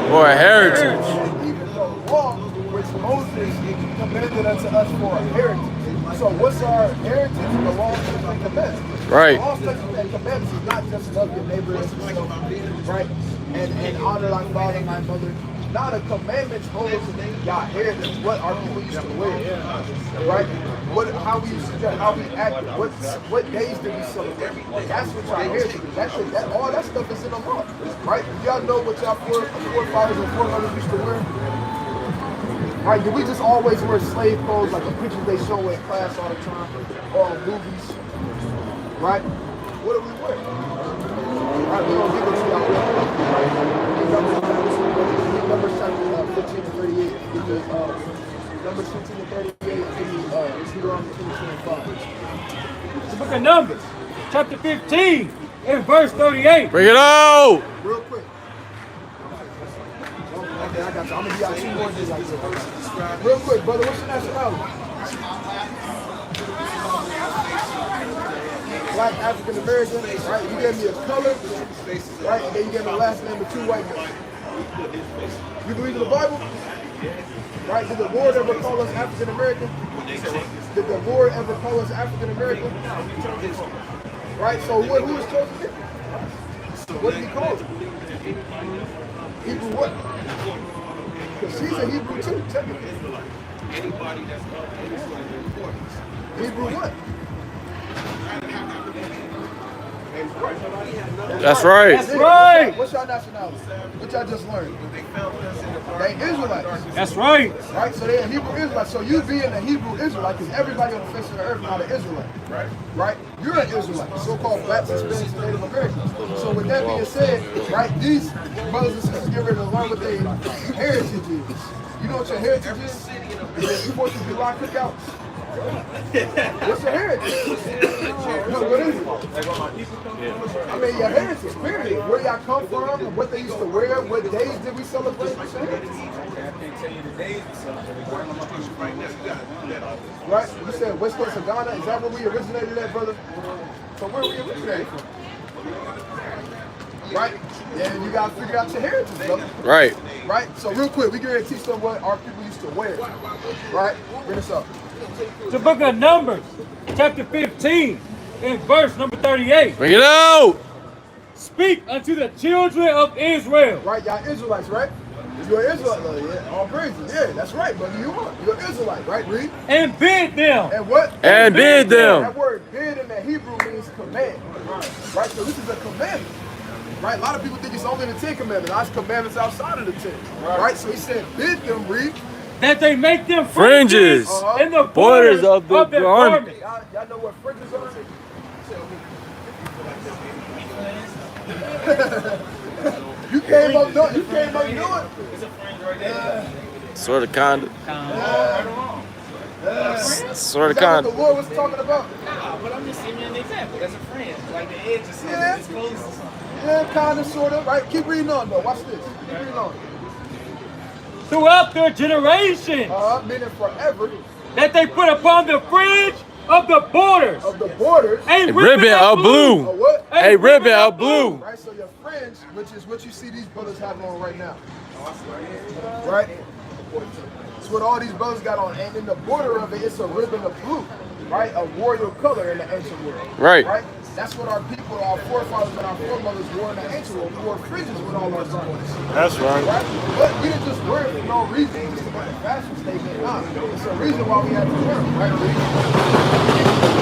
For a heritage. Even the law which Moses commanded unto us for a heritage. So what's our heritage? The law, statutes, and commandments. Right. The law, statutes, and commandments is not just love your neighbor as yourself, right? And honor thy father and thy mother. Now the commandments holds y'all heritage. What our people used to wear, right? How we used to dress, how we acted, what days did we celebrate? That's what y'all heritage is. All that stuff is in the law, right? Y'all know what y'all forefathers and foremothers used to wear. Right, did we just always wear slave clothes like the pictures they show in class all the time, or in movies? Right? What do we wear? Right, we don't give it to y'all. Right? Numbers chapter 15 to 38. Numbers 15 to 38. Deuteronomy 22 and 5. The book of Numbers, chapter 15, and verse 38. Bring it out! Real quick. Okay, I got you. I'm gonna be out 2 more days like this. Real quick, brother, what's your nationality? Black African American, right? You gave me a color, right? And then you gave me the last name of 2 white men. You believe in the Bible? Right? Did the Lord ever call us African American? Did the Lord ever call us African American? Right? So who is chosen here? What did he call us? Hebrew what? Because she's a Hebrew too, technically. Hebrew what? That's right. That's right. What's your nationality? What y'all just learned? They Israelites. That's right. Right? So they're Hebrew Israelites. So you being a Hebrew Israelite, because everybody on the face of the earth is not an Israelite. Right? You're an Israelite, so-called blacks, Hispanics, and Native Americans. So with that being said, right, these brothers and sisters get ready to learn what their heritage is. You know what your heritage is? It's 4th of July cookouts. What's your heritage? No, what is it? I mean, your heritage, period. Where y'all come from, what they used to wear, what days did we celebrate? What's your heritage? Right? You said West Coast of Ghana. Is that where we originated at, brother? So where we originated from? Right? Yeah, you gotta figure out your heritage, brother. Right. Right? So real quick, we gonna teach them what our people used to wear. Right? Bring this up. The book of Numbers, chapter 15, and verse number 38. Bring it out! Speak unto the children of Israel. Right, y'all Israelites, right? You're an Israelite, yeah. All praises, yeah, that's right, brother. You are. You're an Israelite, right? Read. And bid them. And what? And bid them. That word bid in the Hebrew means command. Right? So this is a commandment. Right? A lot of people think it's only the 10 commandments. There's commandments outside of the 10. Right? So he said, bid them, read. That they make them Fringes in the borders of the their garment. Y'all know what fringes are? You came up doing it. It's a fringe right there. Sort of, kinda. Sort of, Is that what kinda. the Lord was talking about? But I'm just giving you an example. That's a fringe. Like the edge of something Yeah. that's close to something. Yeah, kind of, sort of. Right? Keep reading on, though. Watch this. Keep reading on. throughout their generations. Meaning forever. That they put upon the fringe of the borders. Of the borders. A ribbon of blue. A what? A ribbon of blue. Right, so your fringe, which is what you see these brothers have on right now. Right? That's what all these brothers got on. And in the border of it, it's a ribbon of blue. Right? A royal color in the ancient world. Right. Right? That's what our people, our forefathers and our foremothers wore in the ancient world. We wore fringes with all our garments. That's right. Right? But we didn't just wear it for no reason. Just to make a fashion statement. Nah. It's a reason why we have to wear it.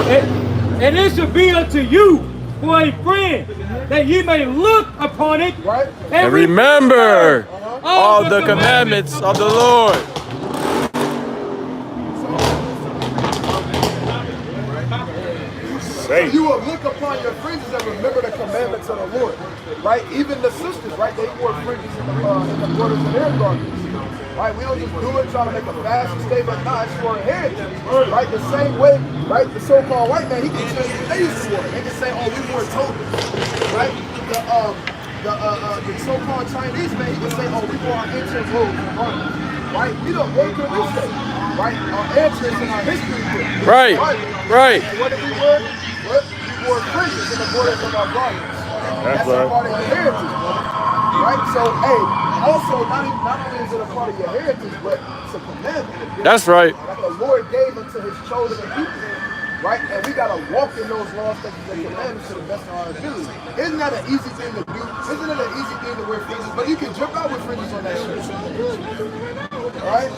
Right? And it should be unto you for a friend, that ye may look upon it, Right? And remember all the commandments of the Lord. So you will look upon your fringes and remember the commandments of the Lord. Right? Even the sisters, right? They wore fringes in the borders of their garments. Right? We don't just do it trying to make a fashion statement. Nah, it's for a heritage. Right? The same way, right? The so-called white man, he can tell you what they used to wear. They can say, oh, we wore togas. Right? The so-called Chinese man, he can say, oh, we wore our ancient robes and garments. Right? We don't work on this day. Right? Our ancestors in our history book. Right. Right. And what did we wear? What? We wore fringes in the borders of our garments. That's a part of your heritage, brother. Right? So, hey, also, not only is it a part of your heritage, but it's a commandment. That's right. That the Lord gave unto his chosen people. Right? And we got to walk in those laws, statutes, and commandments to the best of our ability. Isn't that an easy thing to do? Isn't it an easy thing to wear fringes? But you can jump out with fringes on that shirt. Right?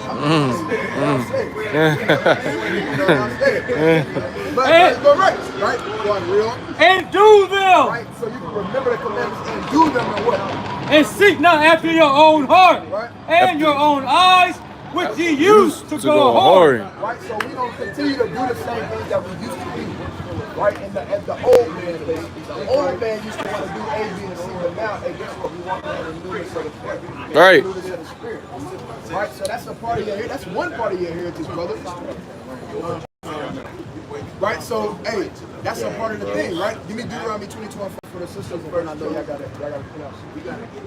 But right, right? Going real. and do them, Right? So you can remember the commandments and do them and what? and seek not after your own heart, Right? and your own eyes, which ye used to go whoring. Right? So we don't continue to do the same things that we used to do. Right? And the old man thing. The old man used to want to do A, B, and C, but now, hey, guess what? We want to have the newness of the spirit. Right. The newness of the spirit. Right? So that's a part of your heritage. That's one part of your heritage, brother. Right? So, hey, that's a part of the thing, right? Give me Deuteronomy 22 for the sisters, and I know y'all got it. Y'all got it pronounced.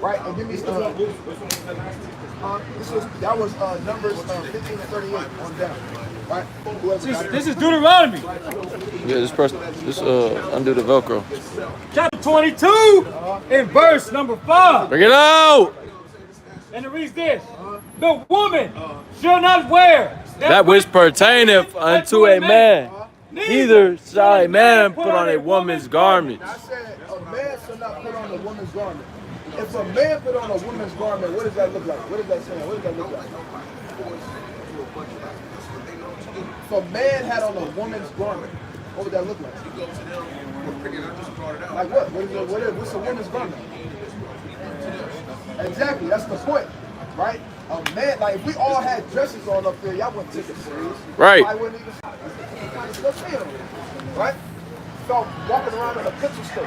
Right? And give me that was Numbers 15 to 38 on down. Right? This is Deuteronomy, Yeah, this person, undo the Velcro. chapter 22, in verse number 5. Bring it out. And it reads this: the woman shall not wear That which pertaineth unto a man, neither shall a man put on a woman's garment. I said a man shall not put on a woman's garment. If a man put on a woman's garment, what does that look like? What is that saying? What does that look like? If a man had on a woman's garment, what would that look like? Like what? What's a woman's garment? Exactly, that's the point, right? A man, like if we all had dresses on up there, y'all wouldn't take it serious. Right. I wouldn't even right? So walking around in a pencil stick.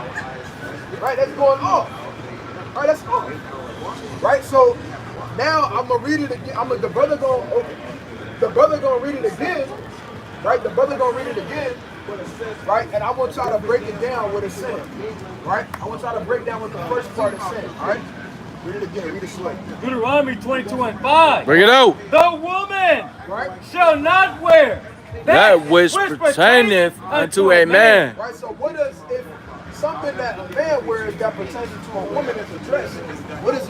Right, that's going off. Right, that's off. Right, so now I'm gonna read it again. The brother gonna read it again. Right, the brother gonna read it again. Right, and I want y'all to break it down what it's saying. Right, I want y'all to break down what the first part is saying. All right, read it again. Read it slow. Deuteronomy 22 and 5. Bring it out. The woman Right. shall not wear That which pertaineth unto a man. Right, so what does, if something that a man wears that pertains to a woman is a dress, what is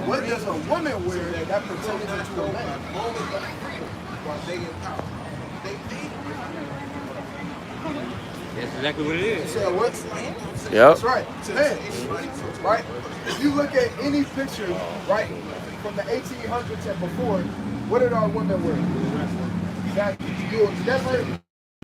what does a woman wear that pertains to a man? That's exactly what it is. You said what? Yep. That's right, man. Right? If you look at any picture, right, from the 1800s and before, what did our women wear? Exactly. You'll never